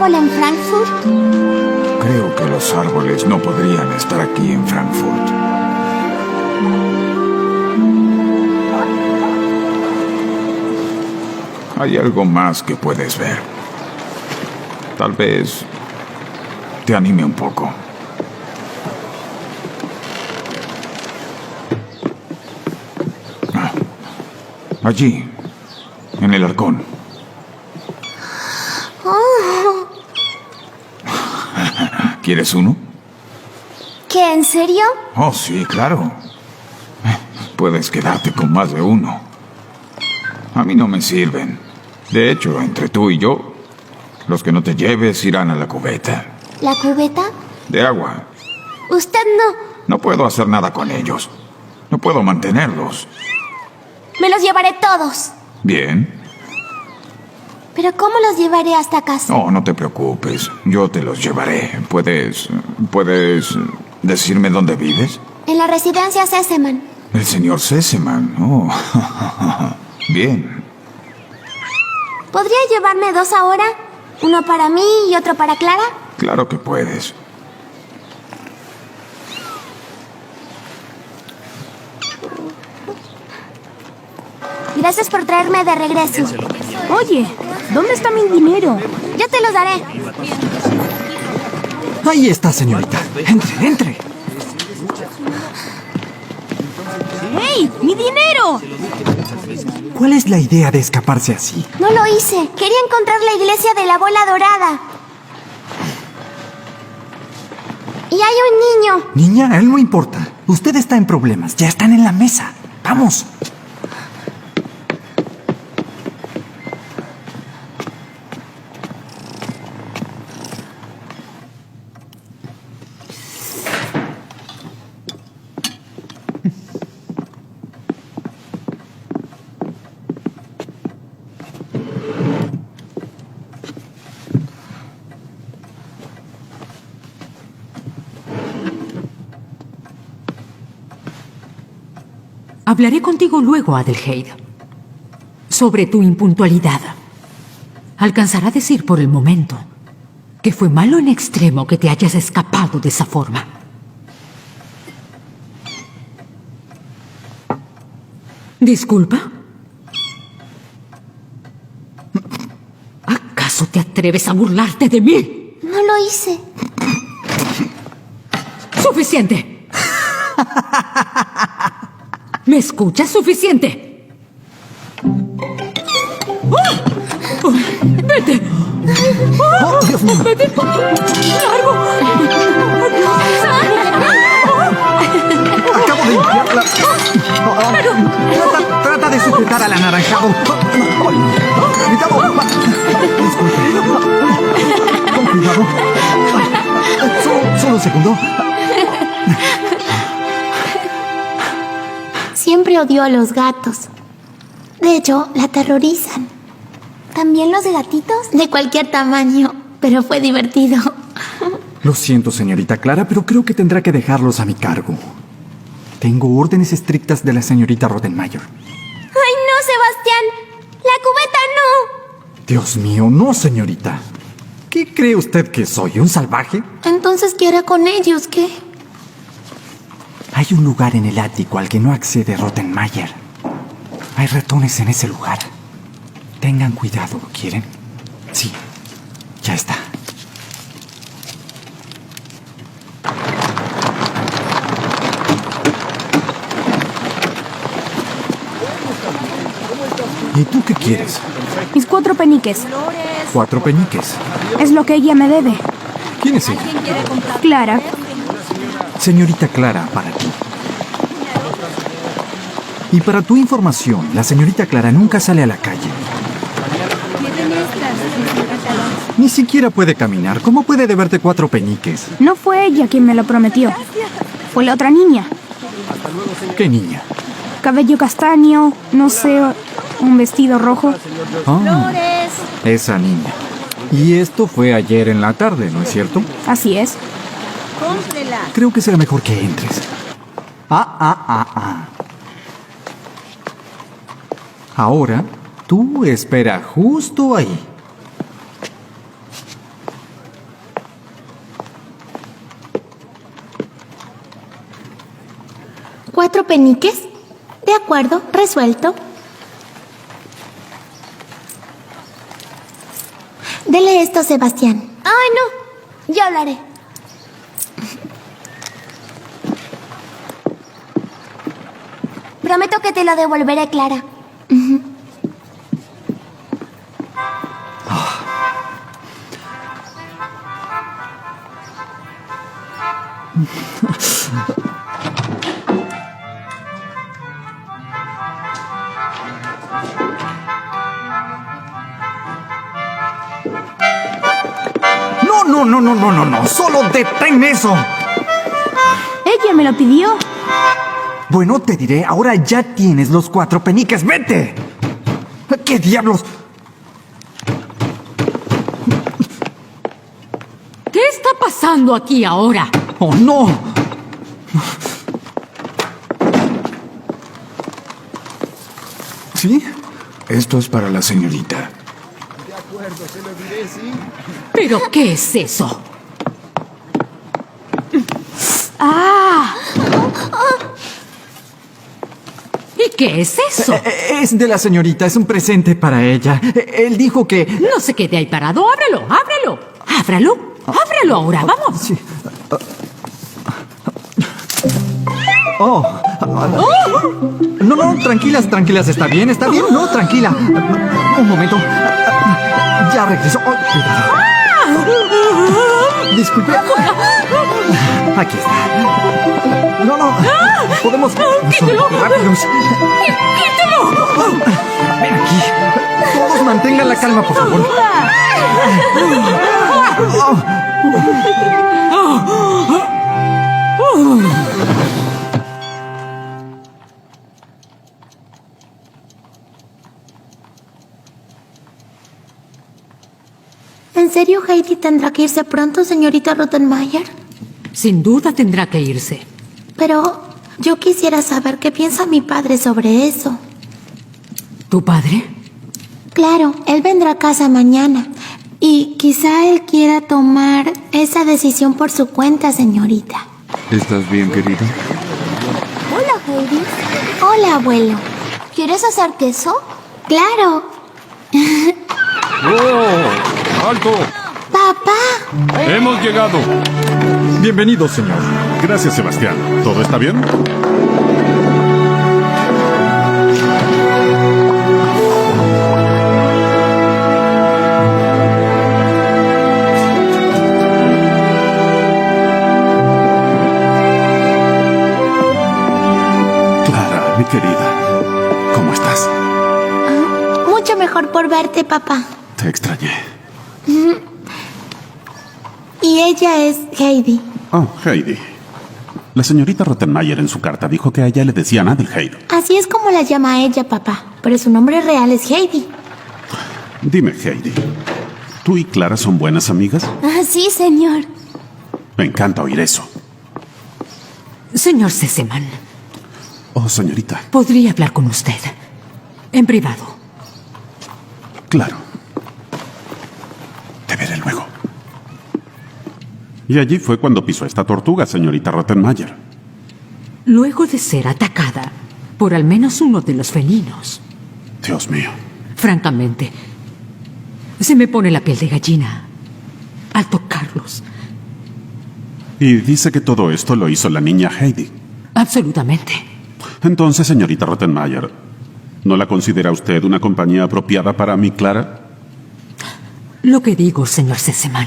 árbol en Frankfurt? Creo que los árboles no podrían estar aquí en Frankfurt. Hay algo más que puedes ver. Tal vez te anime un poco. Allí, en el arcón. ¿Quieres uno? ¿Qué, en serio? Oh, sí, claro. Puedes quedarte con más de uno. A mí no me sirven. De hecho, entre tú y yo, los que no te lleves irán a la cubeta. ¿La cubeta? De agua. Usted no. No puedo hacer nada con ellos. No puedo mantenerlos. Me los llevaré todos. Bien. ¿Pero cómo los llevaré hasta casa? Oh, no te preocupes. Yo te los llevaré. ¿Puedes decirme dónde vives? En la residencia Sesemann. El señor Sesemann. Oh. Bien. ¿Podría llevarme 2 ahora? ¿Uno para mí y otro para Clara? Claro que puedes. Gracias por traerme de regreso. Oye, ¿dónde está mi dinero? Yo te los daré. Ahí está, señorita. Entre, entre. ¡Hey! ¡Mi dinero! ¿Cuál es la idea de escaparse así? No lo hice. Quería encontrar la iglesia de la bola dorada. Y hay un niño. Niña, a él no importa. Usted está en problemas. Ya están en la mesa. Vamos. Hablaré contigo luego, Adelheid, sobre tu impuntualidad. Alcanzará a decir por el momento que fue malo en extremo que te hayas escapado de esa forma. ¿Disculpa? ¿Acaso te atreves a burlarte de mí? No lo hice. ¡Suficiente! ¿Me escuchas? ¡Suficiente! ¡Oh! ¡Vete! ¡Oh, Dios mío! ¡Vete! ¡Largo! Acabo de limpiarla. Trata de sujetar al anaranjado. Disculpe. Con cuidado. Solo un segundo. Siempre odió a los gatos. De hecho, la aterrorizan. ¿También los gatitos? De cualquier tamaño, pero fue divertido. Lo siento, señorita Clara, pero creo que tendrá que dejarlos a mi cargo. Tengo órdenes estrictas de la señorita Rottenmeier. ¡Ay, no, Sebastián! ¡La cubeta no! Dios mío, no, señorita. ¿Qué cree usted que soy, un salvaje? Entonces, ¿qué hará con ellos? ¿Qué? Hay un lugar en el ático al que no accede Rottenmeier. Hay ratones en ese lugar. Tengan cuidado, ¿quieren? Sí, ya está. ¿Y tú qué quieres? Mis 4 peniques. 4 peniques. Es lo que ella me debe. ¿Quién es ella? Clara. Señorita Clara, para ti. Y para tu información, la señorita Clara nunca sale a la calle. Ni siquiera puede caminar. ¿Cómo puede deberte 4 peniques? No fue ella quien me lo prometió. Fue la otra niña. ¿Qué niña? Cabello castaño, no sé, un vestido rojo. Ah, esa niña. Y esto fue ayer en la tarde, ¿no es cierto? Así es. Creo que será mejor que entres. Ahora, tú espera justo ahí. peniques? De acuerdo, resuelto. Dele esto, Sebastián. Ay, no. Yo lo haré. Prometo que te lo devolveré, Clara. No, solo detén eso. Ella me lo pidió. Bueno, te diré, ahora ya tienes los 4 peniques, ¡vete! ¿Qué diablos? ¿Qué está pasando aquí ahora? ¡Oh, no! ¿Sí? Esto es para la señorita. De acuerdo, se lo diré, sí. ¿Pero qué es eso? ¿Y qué es eso? Es de la señorita, es un presente para ella. Él dijo que... No se quede ahí parado. ¡Ábrelo! ¡Ábrelo! ¡Ábralo! ¡Ábralo ahora! ¡Vamos! Sí. Oh. No, tranquilas, está bien, no, tranquila. Un momento. Ya regreso. Oh, cuidado. Disculpe. Aquí está. No. Podemos... ¡Quítelo! Rápidos. ¡Quítelo! Ven aquí. Todos mantengan la calma, por favor. ¿En serio Heidi tendrá que irse pronto, señorita Rottenmeier? Sin duda tendrá que irse. Pero yo quisiera saber qué piensa mi padre sobre eso. ¿Tu padre? Claro, él vendrá a casa mañana. Y quizá él quiera tomar esa decisión por su cuenta, señorita. ¿Estás bien, querida? Hola, Heidi. Hola, abuelo. ¿Quieres hacer queso? Claro. ¡Oh! ¡Alto! ¡Papá! ¡Hemos llegado! Bienvenido, señor. Gracias, Sebastián. ¿Todo está bien? Clara, mi querida. ¿Cómo estás? Mucho mejor por verte, papá. Te extrañé. Y ella es Heidi. Oh, Heidi. La señorita Rottenmeier en su carta dijo que a ella le decían Adelheid. Así es como la llama ella, papá. Pero su nombre real es Heidi. Dime, Heidi, ¿tú y Clara son buenas amigas? Sí, señor. Me encanta oír eso. Señor Sesemann, Oh, señorita. ¿podría hablar con usted? En privado. Claro. Te veré luego. Y allí fue cuando pisó esta tortuga, señorita Rottenmeier. Luego de ser atacada por al menos uno de los felinos. Dios mío. Francamente, se me pone la piel de gallina al tocarlos. Y dice que todo esto lo hizo la niña Heidi. Absolutamente. Entonces, señorita Rottenmeier, ¿no la considera usted una compañía apropiada para mi Clara? Lo que digo, señor Sesemann,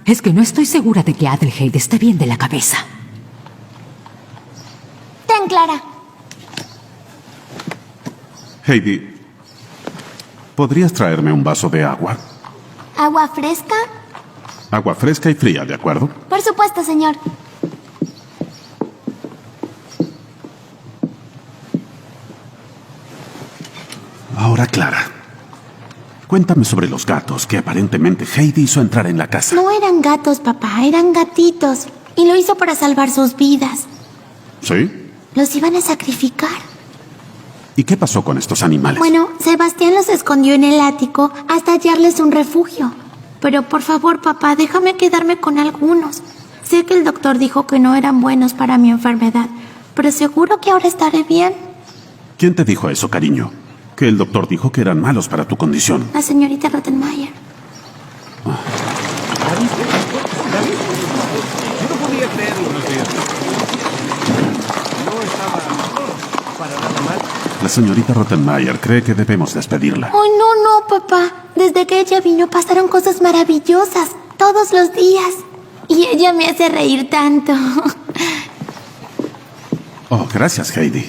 es que no estoy segura de que Adelheid esté bien de la cabeza. Ten, Clara. Heidi, ¿podrías traerme un vaso de agua? ¿Agua fresca? Agua fresca y fría, ¿de acuerdo? Por supuesto, señor. Ahora, Clara, cuéntame sobre los gatos que aparentemente Heidi hizo entrar en la casa. No eran gatos, papá, eran gatitos. Y lo hizo para salvar sus vidas. ¿Sí? Los iban a sacrificar. ¿Y qué pasó con estos animales? Bueno, Sebastián los escondió en el ático hasta hallarles un refugio. Pero por favor, papá, déjame quedarme con algunos. Sé que el doctor dijo que no eran buenos para mi enfermedad, pero seguro que ahora estaré bien. ¿Quién te dijo eso, cariño? Que el doctor dijo que eran malos para tu condición. La señorita Rottenmeier. Yo no podía creerlo. No estaba para nada mal. La señorita Rottenmeier cree que debemos despedirla. ¡Ay, no, papá! Desde que ella vino pasaron cosas maravillosas, todos los días. Y ella me hace reír tanto. Oh, gracias, Heidi.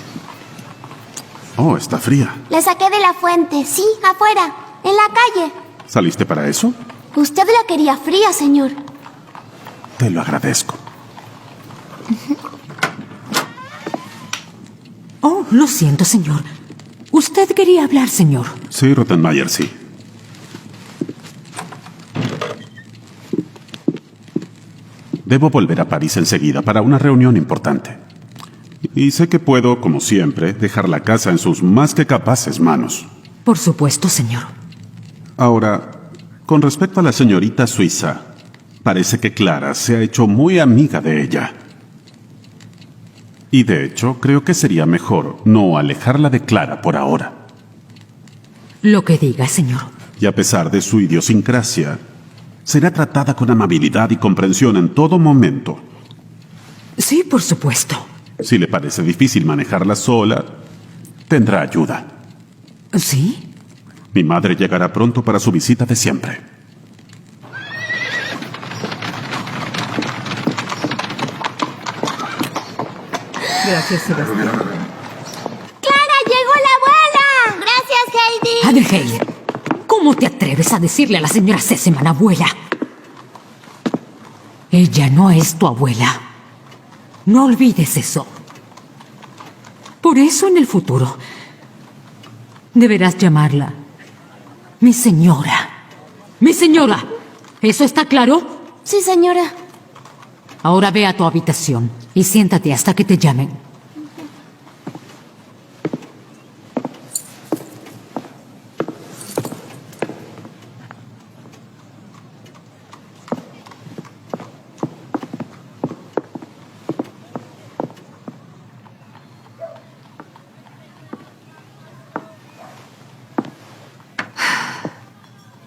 Oh, está fría. La saqué de la fuente, sí, afuera, en la calle. ¿Saliste para eso? Usted la quería fría, señor. Te lo agradezco. Oh, lo siento, señor. Usted quería hablar, señor. Sí, Rottenmeier, sí. Debo volver a París enseguida para una reunión importante. Y sé que puedo, como siempre, dejar la casa en sus más que capaces manos. Por supuesto, señor. Ahora, con respecto a la señorita suiza, parece que Clara se ha hecho muy amiga de ella. Y de hecho, creo que sería mejor no alejarla de Clara por ahora. Lo que diga, señor. Y a pesar de su idiosincrasia, será tratada con amabilidad y comprensión en todo momento. Sí, por supuesto. Si le parece difícil manejarla sola, tendrá ayuda. ¿Sí? Mi madre llegará pronto para su visita de siempre. Gracias, Sebastián. ¡Clara, llegó la abuela! ¡Gracias, Heidi! Adelheid, ¿cómo te atreves a decirle a la señora Sesemann abuela? Ella no es tu abuela. No olvides eso. Por eso en el futuro deberás llamarla mi señora. ¡Mi señora! ¿Eso está claro? Sí, señora. Ahora ve a tu habitación y siéntate hasta que te llamen.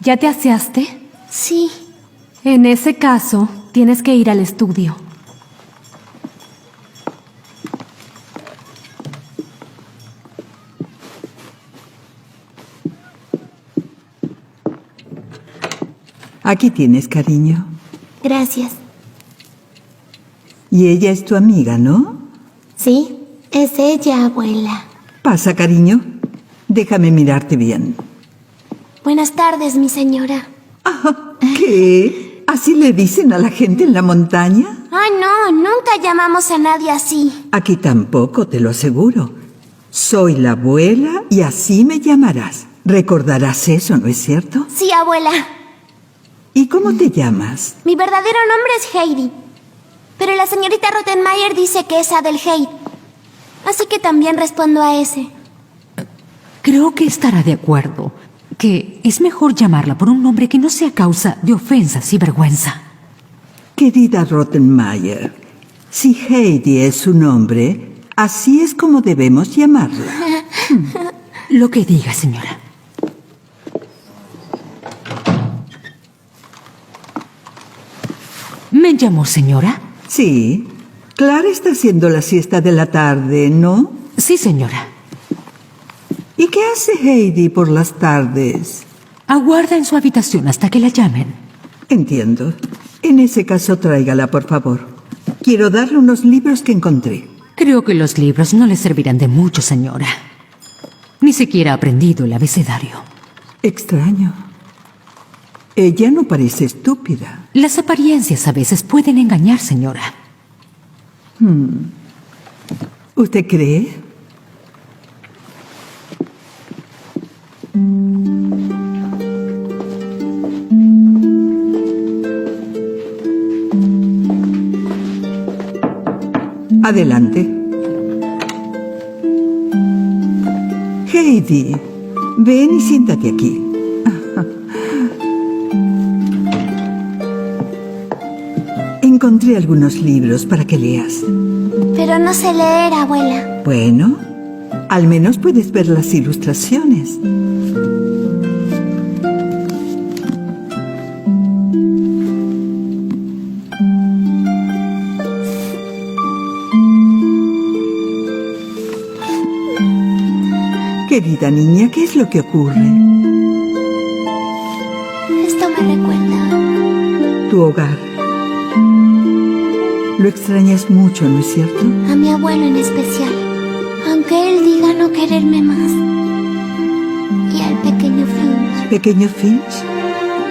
¿Ya te aseaste? Sí. En ese caso, tienes que ir al estudio. Aquí tienes, cariño. Gracias. Y ella es tu amiga, ¿no? Sí, es ella, abuela. Pasa, cariño. Déjame mirarte bien. Buenas tardes, mi señora. ¿Qué? ¿Así le dicen a la gente en la montaña? Ay, no, nunca llamamos a nadie así. Aquí tampoco, te lo aseguro. Soy la abuela y así me llamarás. Recordarás eso, ¿no es cierto? Sí, abuela. ¿Y cómo te llamas? Mi verdadero nombre es Heidi. Pero la señorita Rottenmeier dice que es Adelheid. Así que también respondo a ese. Creo que estará de acuerdo que es mejor llamarla por un nombre que no sea causa de ofensas y vergüenza. Querida Rottenmeier, si Heidi es su nombre, así es como debemos llamarla. Lo que diga, señora. ¿Me llamó señora? Sí. Clara está haciendo la siesta de la tarde, ¿no? Sí, señora. ¿Y qué hace Heidi por las tardes? Aguarda en su habitación hasta que la llamen. Entiendo. En ese caso, tráigala, por favor. Quiero darle unos libros que encontré. Creo que los libros no le servirán de mucho, señora. Ni siquiera ha aprendido el abecedario. Extraño. Ella no parece estúpida. Las apariencias a veces pueden engañar, señora. ¿Usted cree? Adelante. Heidi, ven y siéntate aquí. Encontré algunos libros para que leas. Pero no sé leer, abuela. Bueno, al menos puedes ver las ilustraciones. Querida niña, ¿qué es lo que ocurre? Esto me recuerda Tu hogar. Lo extrañas mucho, ¿no es cierto? a mi abuelo en especial, aunque él diga no quererme más. Y al pequeño Finch. ¿Pequeño Finch?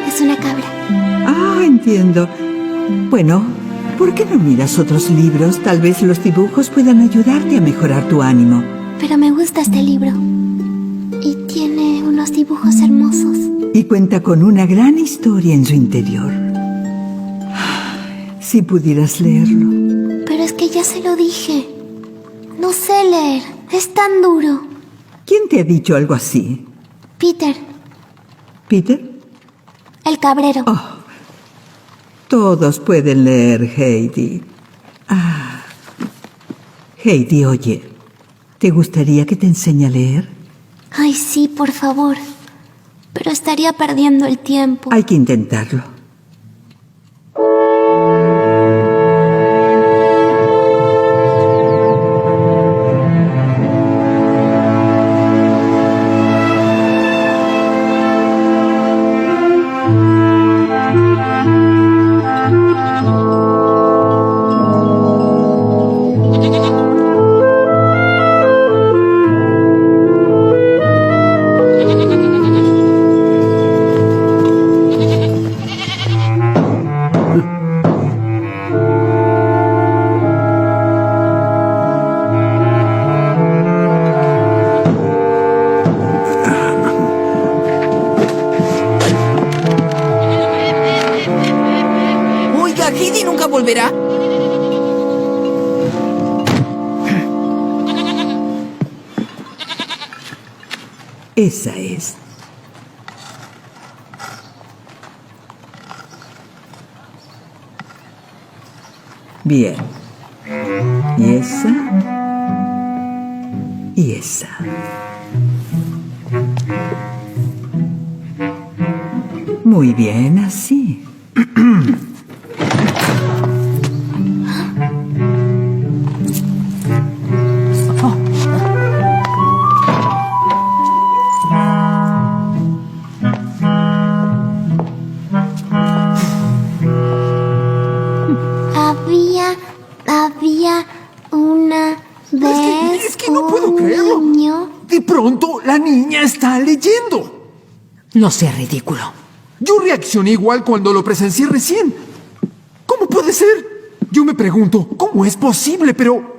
Es una cabra. Ah, entiendo. Bueno, ¿por qué no miras otros libros? Tal vez los dibujos puedan ayudarte a mejorar tu ánimo. Pero me gusta este libro. Y tiene unos dibujos hermosos. Y cuenta con una gran historia en su interior. Si pudieras leerlo. Pero es que ya se lo dije. No sé leer. Es tan duro. ¿Quién te ha dicho algo así? Peter, ¿Peter? el cabrero. Todos pueden leer, Heidi. Ah. Heidi, oye, ¿te gustaría que te enseñe a leer? Ay, sí, por favor. Pero estaría perdiendo el tiempo. Hay que intentarlo. Oiga, Heidi nunca volverá. Esa es. Bien. Y esa. Y esa. Muy bien, así. Había una vez Es que no puedo creerlo. niño. De pronto, la niña está leyendo. No sea ridículo. Yo reaccioné igual cuando lo presencié recién. ¿Cómo puede ser? Yo me pregunto, ¿cómo es posible? Pero...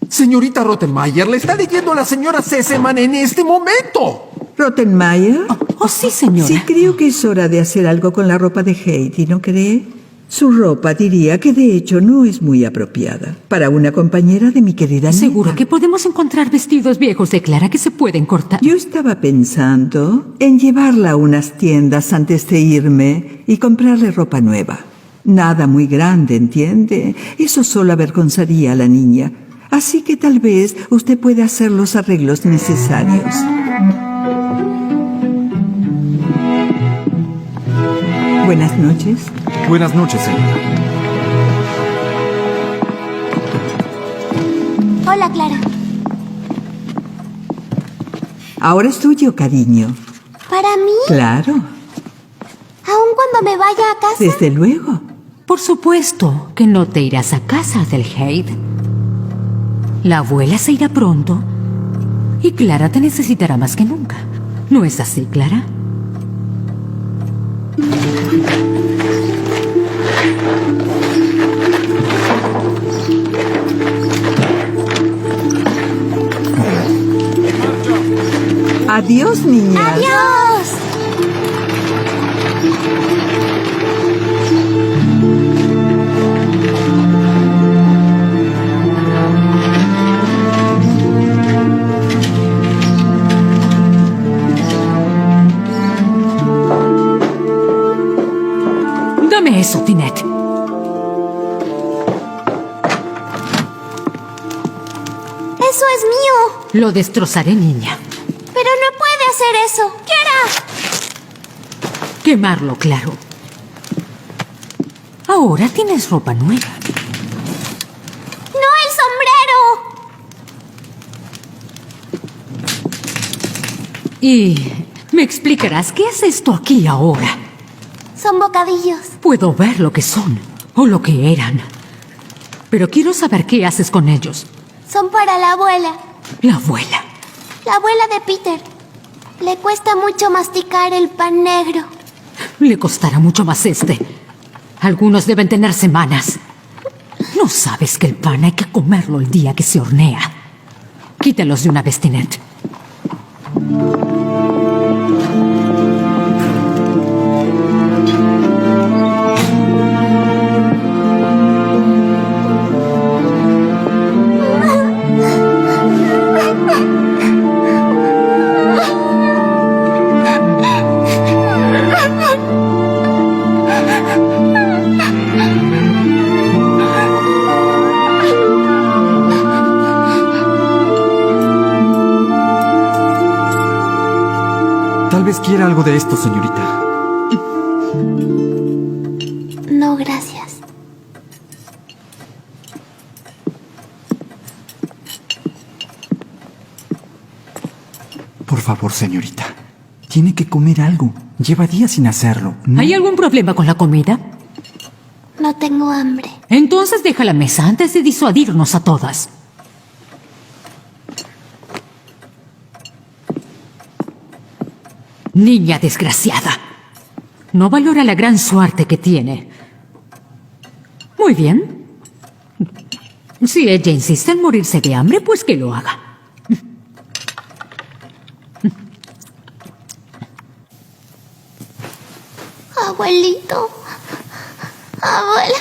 Señorita Rottenmeier, le está leyendo a la señora Sesemann en este momento. ¿Rottenmeier? Sí, señora. Sí, creo que es hora de hacer algo con la ropa de Heidi, ¿no cree? Su ropa diría que de hecho no es muy apropiada para una compañera de mi querida Seguro nieta. que podemos encontrar vestidos viejos de Clara que se pueden cortar. Yo estaba pensando en llevarla a unas tiendas antes de irme y comprarle ropa nueva. Nada muy grande, ¿entiende? Eso solo avergonzaría a la niña. Así que tal vez usted pueda hacer los arreglos necesarios. Buenas noches. Buenas noches, señora. Hola, Clara. Ahora es tuyo, cariño. ¿Para mí? Claro, ¿Aún cuando me vaya a casa? desde luego. Por supuesto que no te irás a casa, Adelheid. La abuela se irá pronto y Clara te necesitará más que nunca. ¿No es así, Clara? Adiós, niña. ¡Adiós! Dame eso, Tinette. Lo destrozaré, niña. Pero no puede hacer eso. ¿Qué hará? Quemarlo, claro. Ahora tienes ropa nueva. ¡No, el sombrero! Y me explicarás qué es esto aquí ahora. Son bocadillos. Puedo ver lo que son, o lo que eran. Pero quiero saber qué haces con ellos. Son para la abuela. La abuela. La abuela de Peter. Le cuesta mucho masticar el pan negro. Le costará mucho más este. Algunos deben tener semanas. ¿No sabes que el pan hay que comerlo el día que se hornea? Quítalos de una vez, Tinette. Tal vez quiera algo de esto, señorita. No, gracias. Por favor, señorita. Tiene que comer algo. Lleva días sin hacerlo. ¿No? ¿Hay algún problema con la comida? No tengo hambre. Entonces deja la mesa antes de disuadirnos a todas. Niña desgraciada. No valora la gran suerte que tiene. Muy bien. Si ella insiste en morirse de hambre, pues que lo haga. Abuelito. Abuela.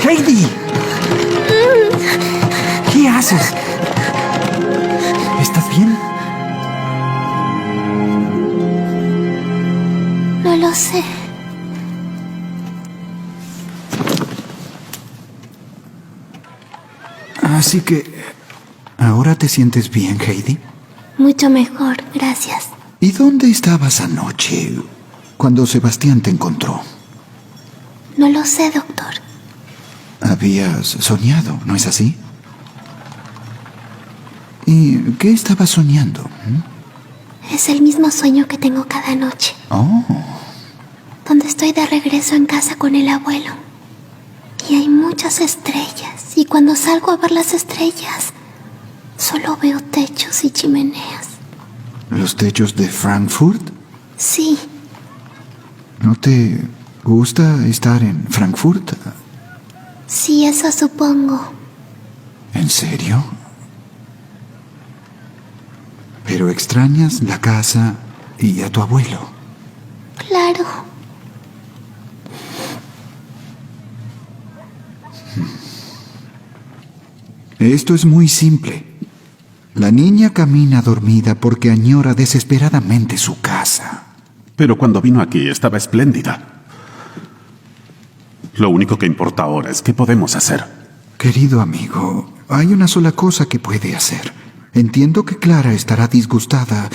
¡Heidi! ¿Qué haces? ¿Estás bien? No lo sé. Así que... ¿ahora te sientes bien, Heidi? Mucho mejor, gracias. ¿Y dónde estabas anoche, cuando Sebastián te encontró? No lo sé, doctor. Habías soñado, ¿no es así? ¿Y qué estabas soñando? Es el mismo sueño que tengo cada noche. Oh, Donde estoy de regreso en casa con el abuelo. Y hay muchas estrellas. Y cuando salgo a ver las estrellas, solo veo techos y chimeneas. ¿los techos de Frankfurt? Sí, ¿No te gusta estar en Frankfurt? sí, eso supongo. ¿En serio? ¿Pero extrañas la casa y a tu abuelo? Claro. Esto es muy simple. La niña camina dormida porque añora desesperadamente su casa. Pero cuando vino aquí estaba espléndida. Lo único que importa ahora es qué podemos hacer. Querido amigo, hay una sola cosa que puede hacer. Entiendo que Clara estará disgustada,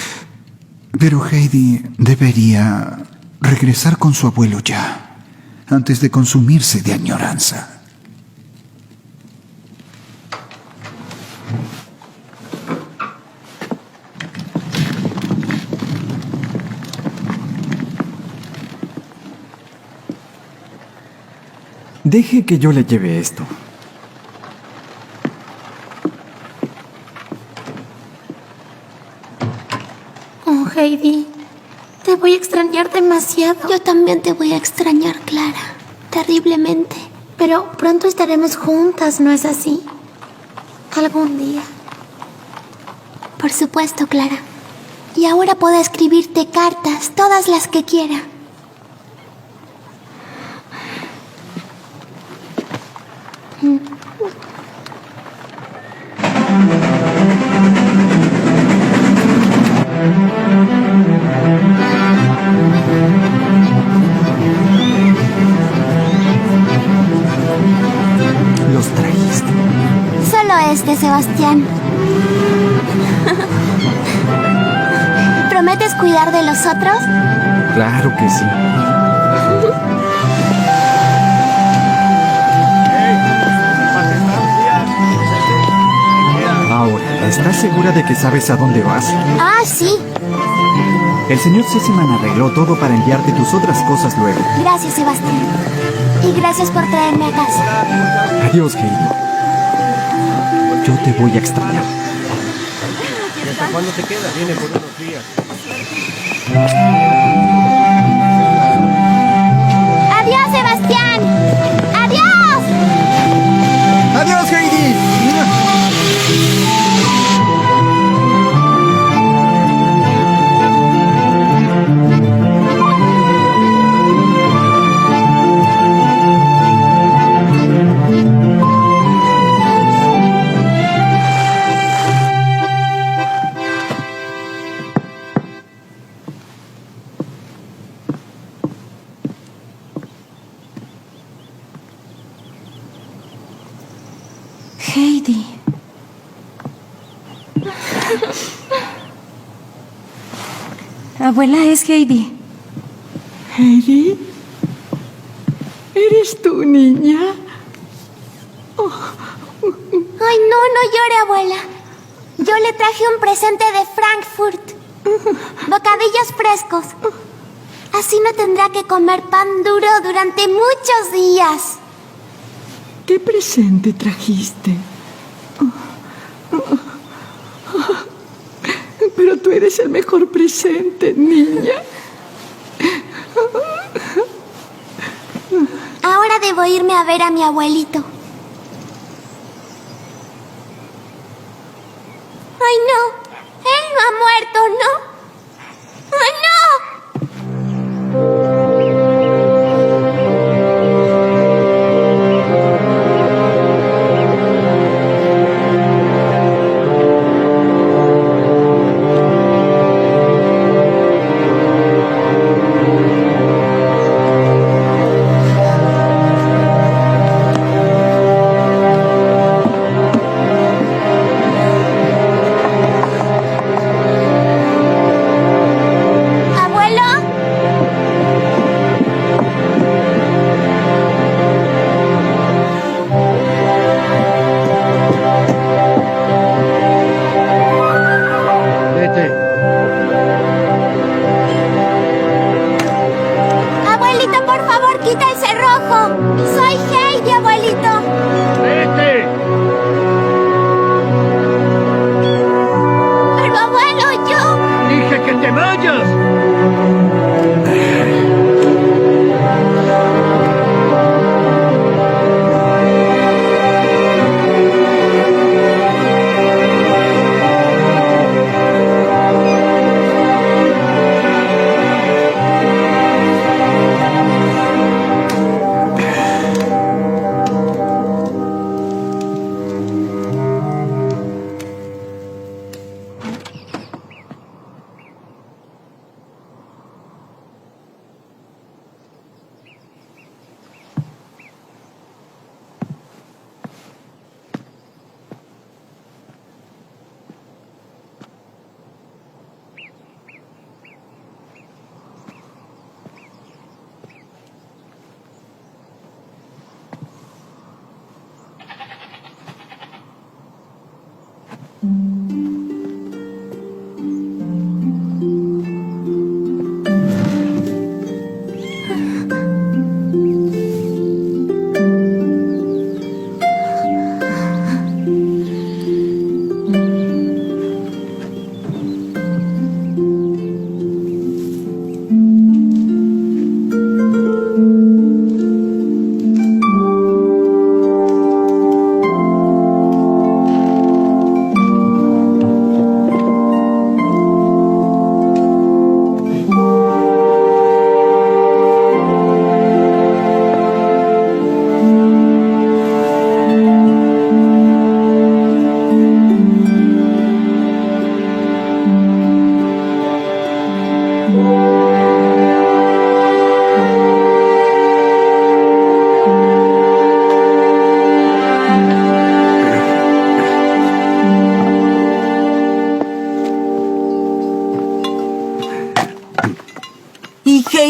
pero Heidi debería regresar con su abuelo ya, antes de consumirse de añoranza. Deje que yo le lleve esto. Heidi. Te voy a extrañar demasiado. Yo también te voy a extrañar, Clara. Terriblemente. Pero pronto estaremos juntas, ¿no es así? Algún día. Por supuesto, Clara. Y ahora puedo escribirte cartas, todas las que quiera. Los trajiste. Solo este, Sebastián. ¿Prometes cuidar de los otros? Claro que sí. Ahora, ¿estás segura de que sabes a dónde vas? Ah, sí. El señor Sesemann arregló todo para enviarte tus otras cosas luego. Gracias, Sebastián. Y gracias por traerme a casa. Adiós, Heidi. Yo te voy a extrañar. ¿Y hasta cuándo te quedas? Viene por unos días. ¡Adiós, Sebastián! ¡Adiós! ¡Adiós, Heidi! Heidi. Abuela, es Heidi. ¿Heidi? ¿Eres tu niña? Ay, no llore, abuela. Yo le traje un presente de Frankfurt. Bocadillos frescos. Así no tendrá que comer pan duro durante muchos días. ¿Qué presente trajiste? Pero tú eres el mejor presente, niña. Ahora debo irme a ver a mi abuelito. ¡Ay, no! ¡Él no ha muerto, no! ¡Ay, no! Abuelito, por favor, quita el cerrojo. Soy Heidi, abuelito. ¡Vete! Pero, abuelo, yo... ¡Dije que te vayas!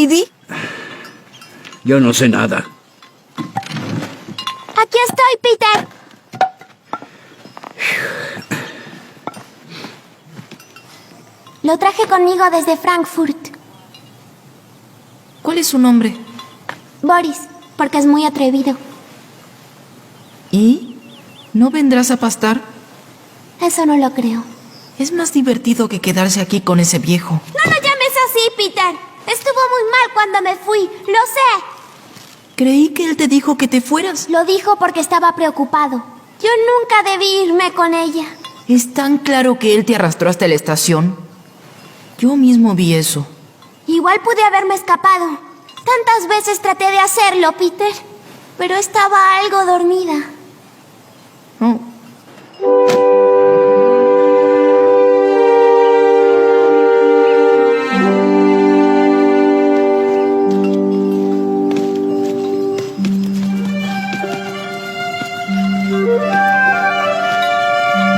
Heidi? Yo no sé nada. Aquí estoy, Peter. Lo traje conmigo desde Frankfurt. ¿Cuál es su nombre? Boris, porque es muy atrevido. ¿Y? ¿No vendrás a pastar? Eso no lo creo. Es más divertido que quedarse aquí con ese viejo. No lo llames así, Peter. Estuvo muy mal cuando me fui, lo sé. Creí que él te dijo que te fueras. Lo dijo porque estaba preocupado. Yo nunca debí irme con ella. Es tan claro que él te arrastró hasta la estación. Yo mismo vi eso. Igual pude haberme escapado. Tantas veces traté de hacerlo, Peter. Pero estaba algo dormida. Oh.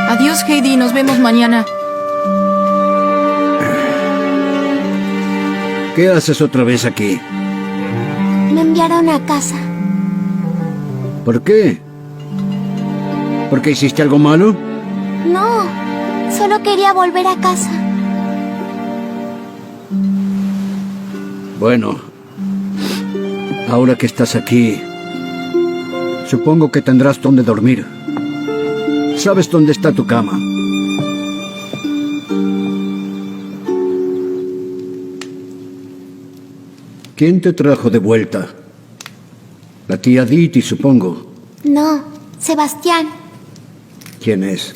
Adiós, Heidi. Nos vemos mañana. ¿Qué haces otra vez aquí? Me enviaron a casa. ¿Por qué? ¿Por qué hiciste algo malo? No, solo quería volver a casa. Bueno, ahora que estás aquí, supongo que tendrás donde dormir. ¿Sabes dónde está tu cama? ¿Quién te trajo de vuelta? La tía Diti, supongo. No, Sebastián, ¿Quién es?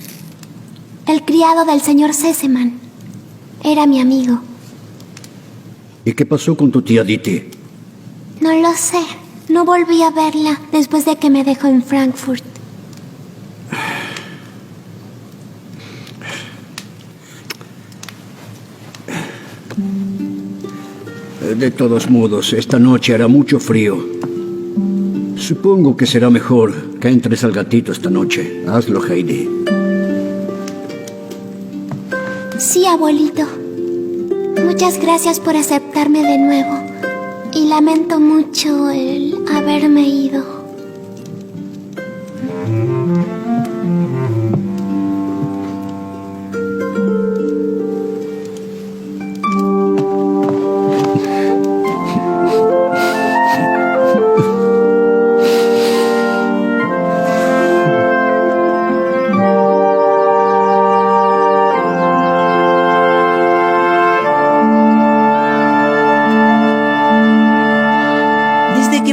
el criado del señor Sesemann. Era mi amigo. ¿Y qué pasó con tu tía Diti? No lo sé. No volví a verla después de que me dejó en Frankfurt. De todos modos, esta noche hará mucho frío. Supongo que será mejor que entres al gatito esta noche. Hazlo, Heidi. Sí, abuelito. Muchas gracias por aceptarme de nuevo. Y lamento mucho el haberme ido.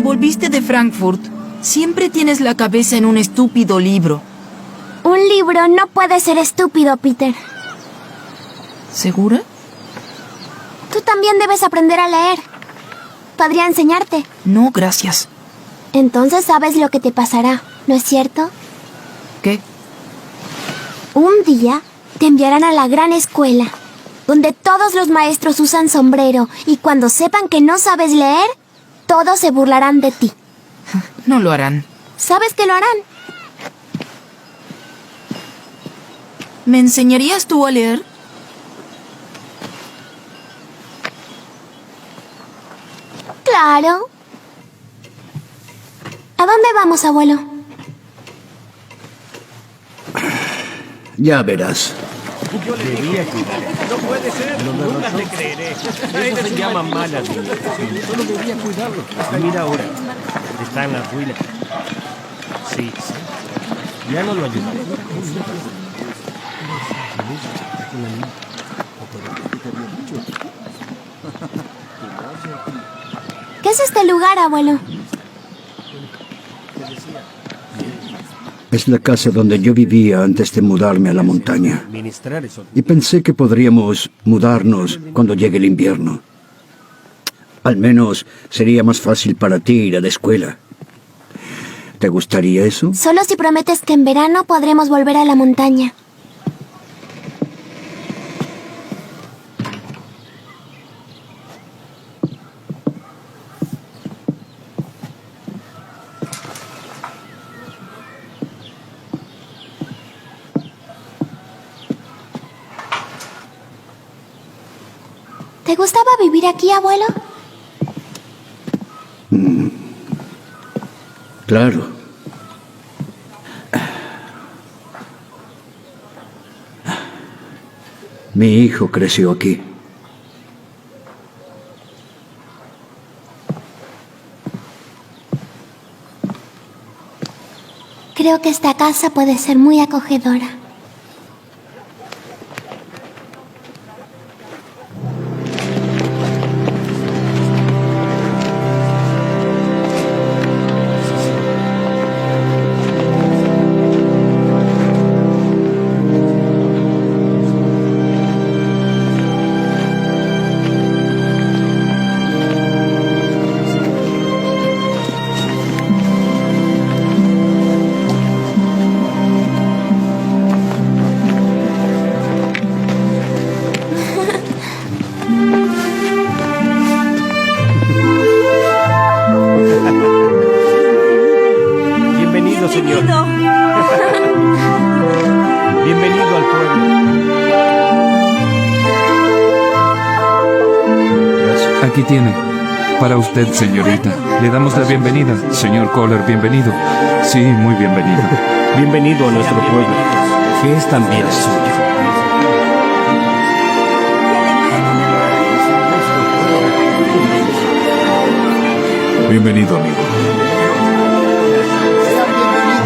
Volviste de Frankfurt. Siempre tienes la cabeza en un estúpido libro. Un libro no puede ser estúpido, Peter. ¿Segura? Tú también debes aprender a leer. Podría enseñarte. No, gracias. Entonces sabes lo que te pasará, ¿no es cierto? ¿Qué? Un día te enviarán a la gran escuela, donde todos los maestros usan sombrero, y cuando sepan que no sabes leer, todos se burlarán de ti. No lo harán. ¿Sabes que lo harán? ¿Me enseñarías tú a leer? Claro. ¿A dónde vamos, abuelo? Ya verás. Yo le dije, no puede ser, nunca te creeré. Eso se llama mala vida. Solo debía cuidarlo. Mira ahora, está en la ruina. Sí, ya no lo ayudó. ¿Qué es este lugar, abuelo? Es la casa donde yo vivía antes de mudarme a la montaña. Y pensé que podríamos mudarnos cuando llegue el invierno. Al menos sería más fácil para ti ir a la escuela. ¿Te gustaría eso? Solo si prometes que en verano podremos volver a la montaña. ¿Te gustaba vivir aquí, abuelo? Claro. Mi hijo creció aquí. Creo que esta casa puede ser muy acogedora. Bienvenido, señor. Bienvenido al pueblo. Aquí tiene. Para usted, señorita. Le damos la bienvenida. Señor Kohler, bienvenido. Sí, muy bienvenido. Bienvenido a nuestro pueblo, que es también suyo. Bienvenido, amigo.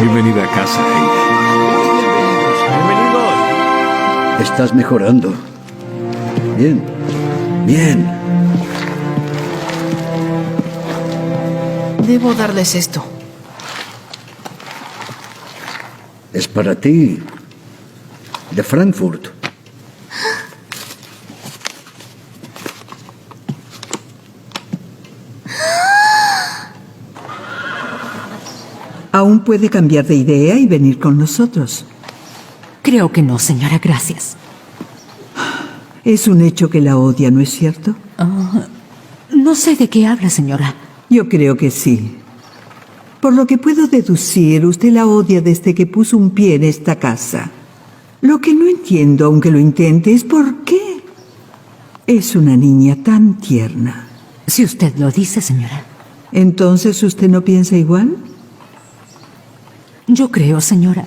Bienvenida a casa, Heidi. Bienvenidos. Estás mejorando. Bien. Bien. Debo darles esto. Es para ti. De Frankfurt. Aún puede cambiar de idea y venir con nosotros. Creo que no, señora, gracias. Es un hecho que la odia, ¿no es cierto? No sé de qué habla, señora. Yo creo que sí. Por lo que puedo deducir, usted la odia desde que puso un pie en esta casa. Lo que no entiendo, aunque lo intente, es por qué. Es una niña tan tierna. Si usted lo dice, señora. ¿Entonces usted no piensa igual? Yo creo, señora,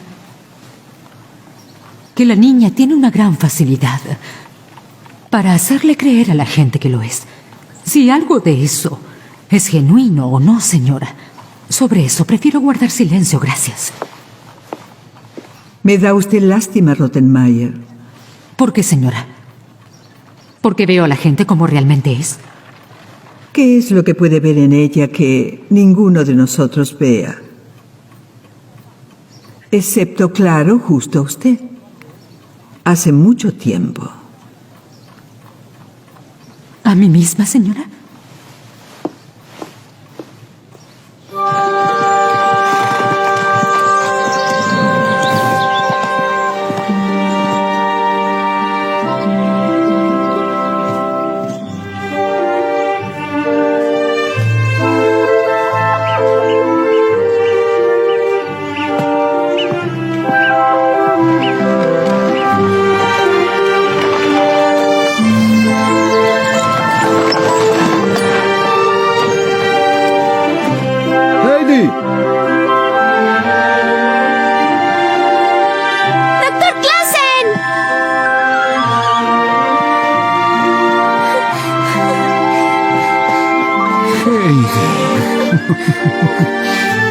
que la niña tiene una gran facilidad para hacerle creer a la gente que lo es. Si algo de eso es genuino o no, señora, sobre eso prefiero guardar silencio, gracias. Me da usted lástima, Rottenmeier. ¿Por qué, señora? ¿Porque veo a la gente como realmente es? ¿Qué es lo que puede ver en ella que ninguno de nosotros vea? Excepto, claro, justo a usted. Hace mucho tiempo. ¿A mí misma, señora?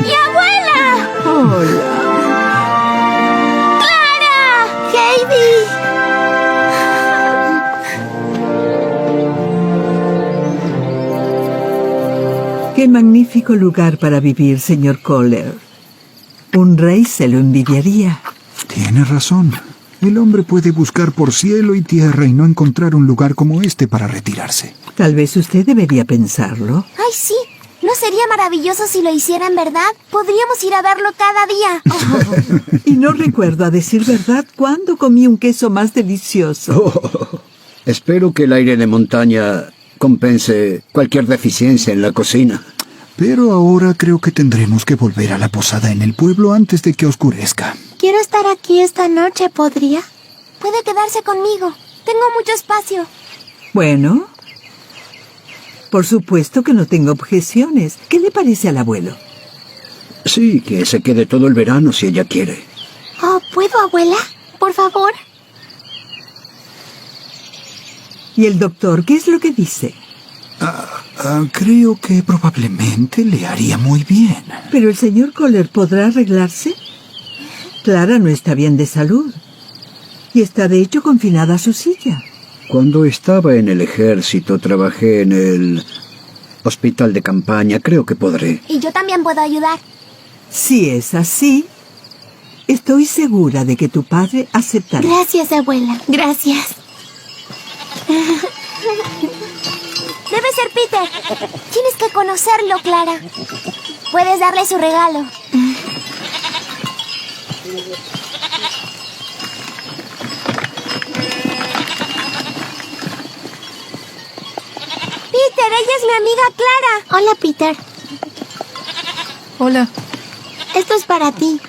¡Mi abuela! ¡Hola! ¡Clara! ¡Heidi! ¡Qué magnífico lugar para vivir, señor Kohler! Un rey se lo envidiaría. Tiene razón. El hombre puede buscar por cielo y tierra y no encontrar un lugar como este para retirarse. Tal vez usted debería pensarlo. ¡Ay, sí! ¿No sería maravilloso si lo hiciera en verdad? Podríamos ir a verlo cada día. Y no recuerdo, a decir verdad, cuándo comí un queso más delicioso. Espero que el aire de montaña compense cualquier deficiencia en la cocina. Pero ahora creo que tendremos que volver a la posada en el pueblo antes de que oscurezca. Quiero estar aquí esta noche, ¿podría? Puede quedarse conmigo. Tengo mucho espacio. Bueno, Por supuesto que no tengo objeciones. ¿Qué le parece al abuelo? Sí, que se quede todo el verano si ella quiere. Oh, ¿puedo, abuela? Por favor. ¿Y el doctor qué es lo que dice? Creo que probablemente le haría muy bien. ¿Pero el señor Kohler podrá arreglarse? Clara no está bien de salud. Y está de hecho confinada a su silla. Cuando estaba en el ejército trabajé en el hospital de campaña. Creo que podré. Y yo también puedo ayudar. Si es así, estoy segura de que tu padre aceptará. Gracias, abuela. Gracias. Debe ser Peter. Tienes que conocerlo, Clara. Puedes darle su regalo. Peter, ella es mi amiga Clara. Hola, Peter. Hola. Esto es para ti.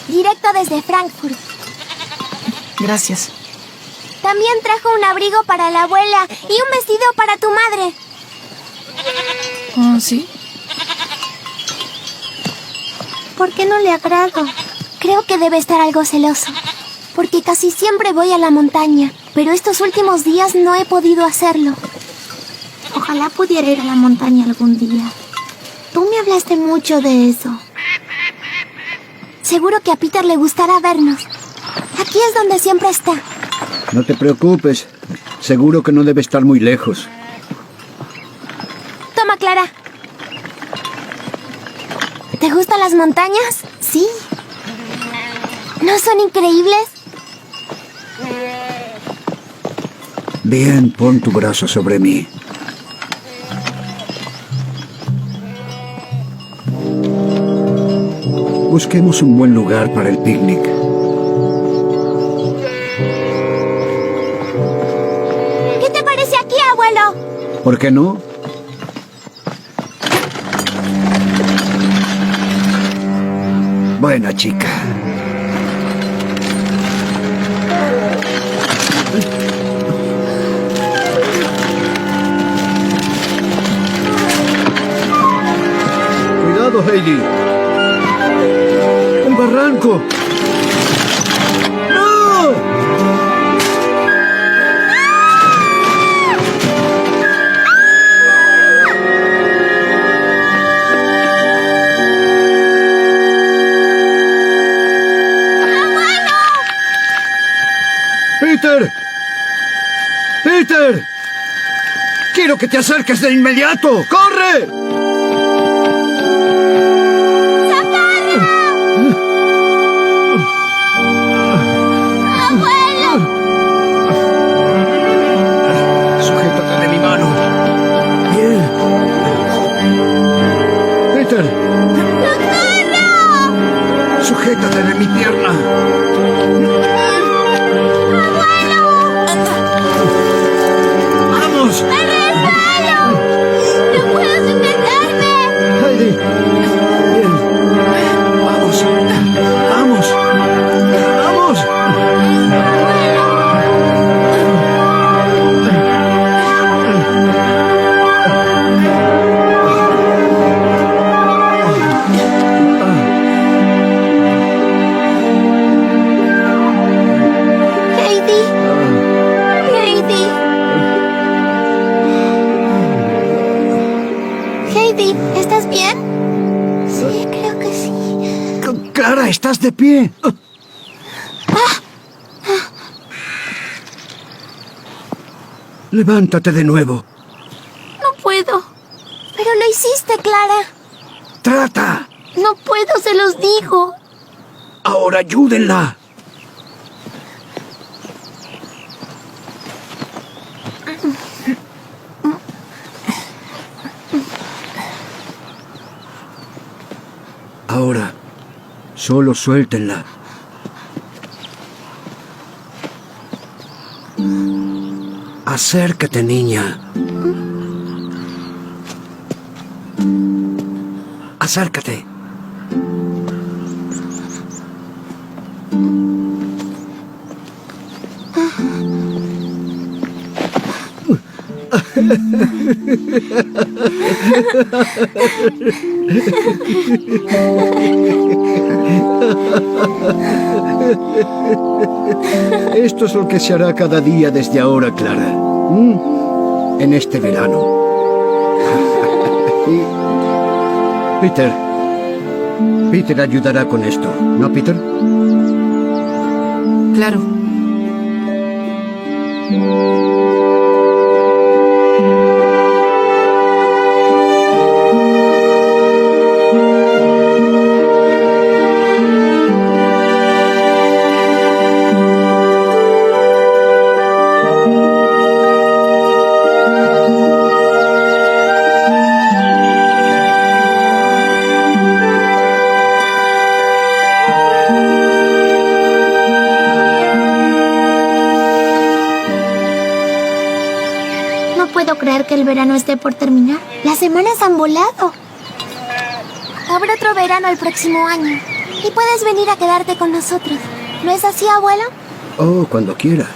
Directo desde Frankfurt. Gracias. También trajo un abrigo para la abuela y un vestido para tu madre. ¿Ah, sí? ¿Por qué no le agrado? Creo que debe estar algo celoso. Porque casi siempre voy a la montaña, pero estos últimos días no he podido hacerlo. Ojalá pudiera ir a la montaña algún día. Tú me hablaste mucho de eso. Seguro que a Peter le gustará vernos. Aquí es donde siempre está. No te preocupes. Seguro que no debe estar muy lejos. Toma, Clara. ¿Te gustan las montañas? Sí. ¿No son increíbles? Bien, pon tu brazo sobre mí. Busquemos un buen lugar para el picnic. ¿Qué te parece aquí, abuelo? ¿Por qué no? Buena chica. Cuidado, Heidi. ¡Un barranco! ¡No! ¡Peter! ¡Peter! ¡Quiero que te acerques de inmediato! ¡Corre! Sujétate de mi mano. Bien. Peter. Sujétate de mi pierna. ¡Vamos! ¡No puedo sujetarme! Heidi. Bien. Vamos. Vamos. Vamos. Heidi. Heidi. Heidi, ¿estás bien? Sí, creo que sí. Clara, estás de pie. Levántate de nuevo. No puedo. Pero lo hiciste, Clara. Trata. No puedo, se los digo. Ahora ayúdenla. Ahora, solo suéltenla. Acércate, niña. Acércate. Esto es lo que se hará cada día desde ahora, Clara. En este verano. Peter ayudará con esto, ¿no, Peter? Claro. No puedo creer que el verano esté por terminar. Las semanas han volado. Habrá otro verano el próximo año. Y puedes venir a quedarte con nosotros. ¿No es así, abuelo? Oh, cuando quiera.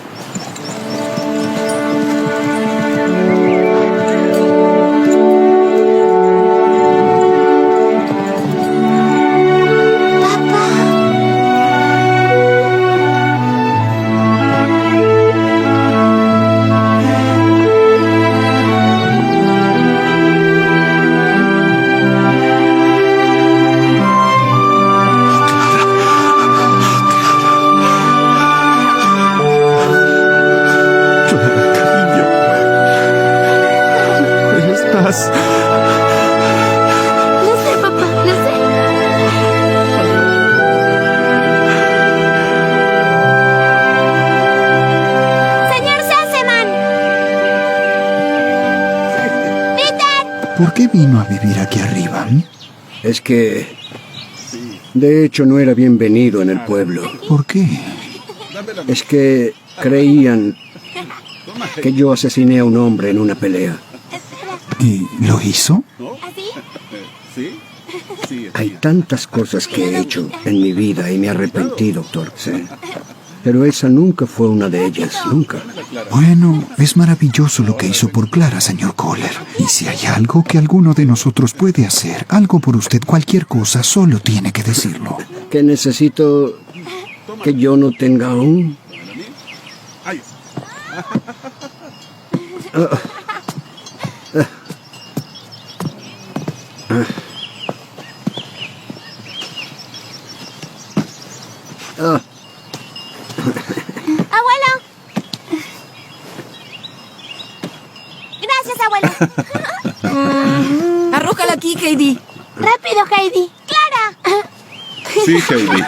Lo sé, papá, lo sé. ¡Señor Sasseman! ¡Peter! ¿Por qué vino a vivir aquí arriba? Es que... De hecho, no era bienvenido en el pueblo. ¿Por qué? Es que creían que yo asesiné a un hombre en una pelea. ¿Y lo hizo? Hay tantas cosas que he hecho en mi vida y me arrepentí, doctor. Sí. Pero esa nunca fue una de ellas, nunca. Bueno, es maravilloso lo que hizo por Clara, señor Kohler. Y si hay algo que alguno de nosotros puede hacer, algo por usted, cualquier cosa, solo tiene que decirlo. ¿Que necesito que yo no tenga aún? ¡Abuelo! Gracias, abuelo. Arrójala aquí, Heidi. ¡Rápido, Heidi! ¡Clara! Sí, Heidi.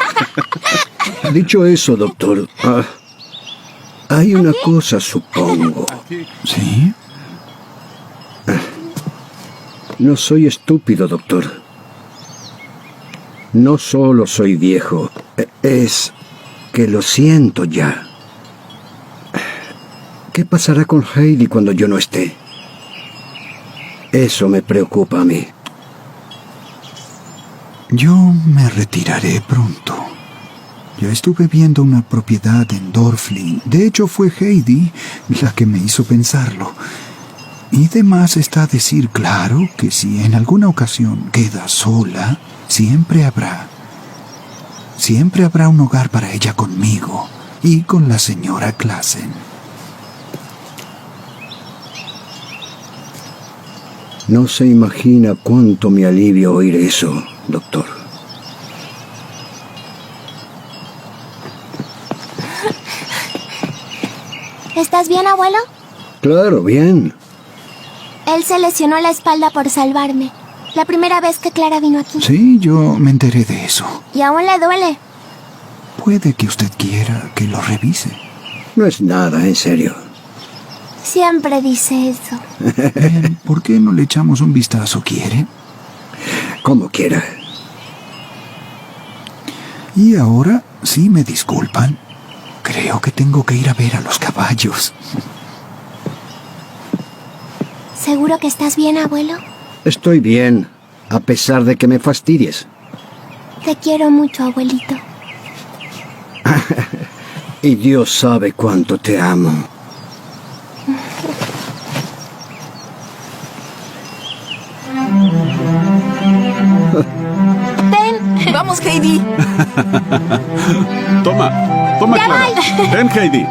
Dicho eso, doctor, hay una cosa, supongo. ¿Sí? No soy estúpido, doctor. No solo soy viejo, es que lo siento ya. ¿Qué pasará con Heidi cuando yo no esté? Eso me preocupa a mí. Yo me retiraré pronto. Ya estuve viendo una propiedad en Dorfli. De hecho, fue Heidi la que me hizo pensarlo. Y demás está decir claro que si en alguna ocasión queda sola, siempre habrá un hogar para ella conmigo y con la señora Klassen. No se imagina cuánto me alivia oír eso, doctor. ¿Estás bien, abuelo? Claro, bien. Él se lesionó la espalda por salvarme. La primera vez que Clara vino aquí. Sí, yo me enteré de eso. Y aún le duele. Puede que usted quiera que lo revise. No es nada, en serio. Siempre dice eso. Bien, ¿por qué no le echamos un vistazo, quiere? Como quiera. Y ahora, si me disculpan, creo que tengo que ir a ver a los caballos. ¿Seguro que estás bien, abuelo? Estoy bien, a pesar de que me fastidies. Te quiero mucho, abuelito. Y Dios sabe cuánto te amo. Toma, ¡Ya Clara. voy! Ven, Heidi.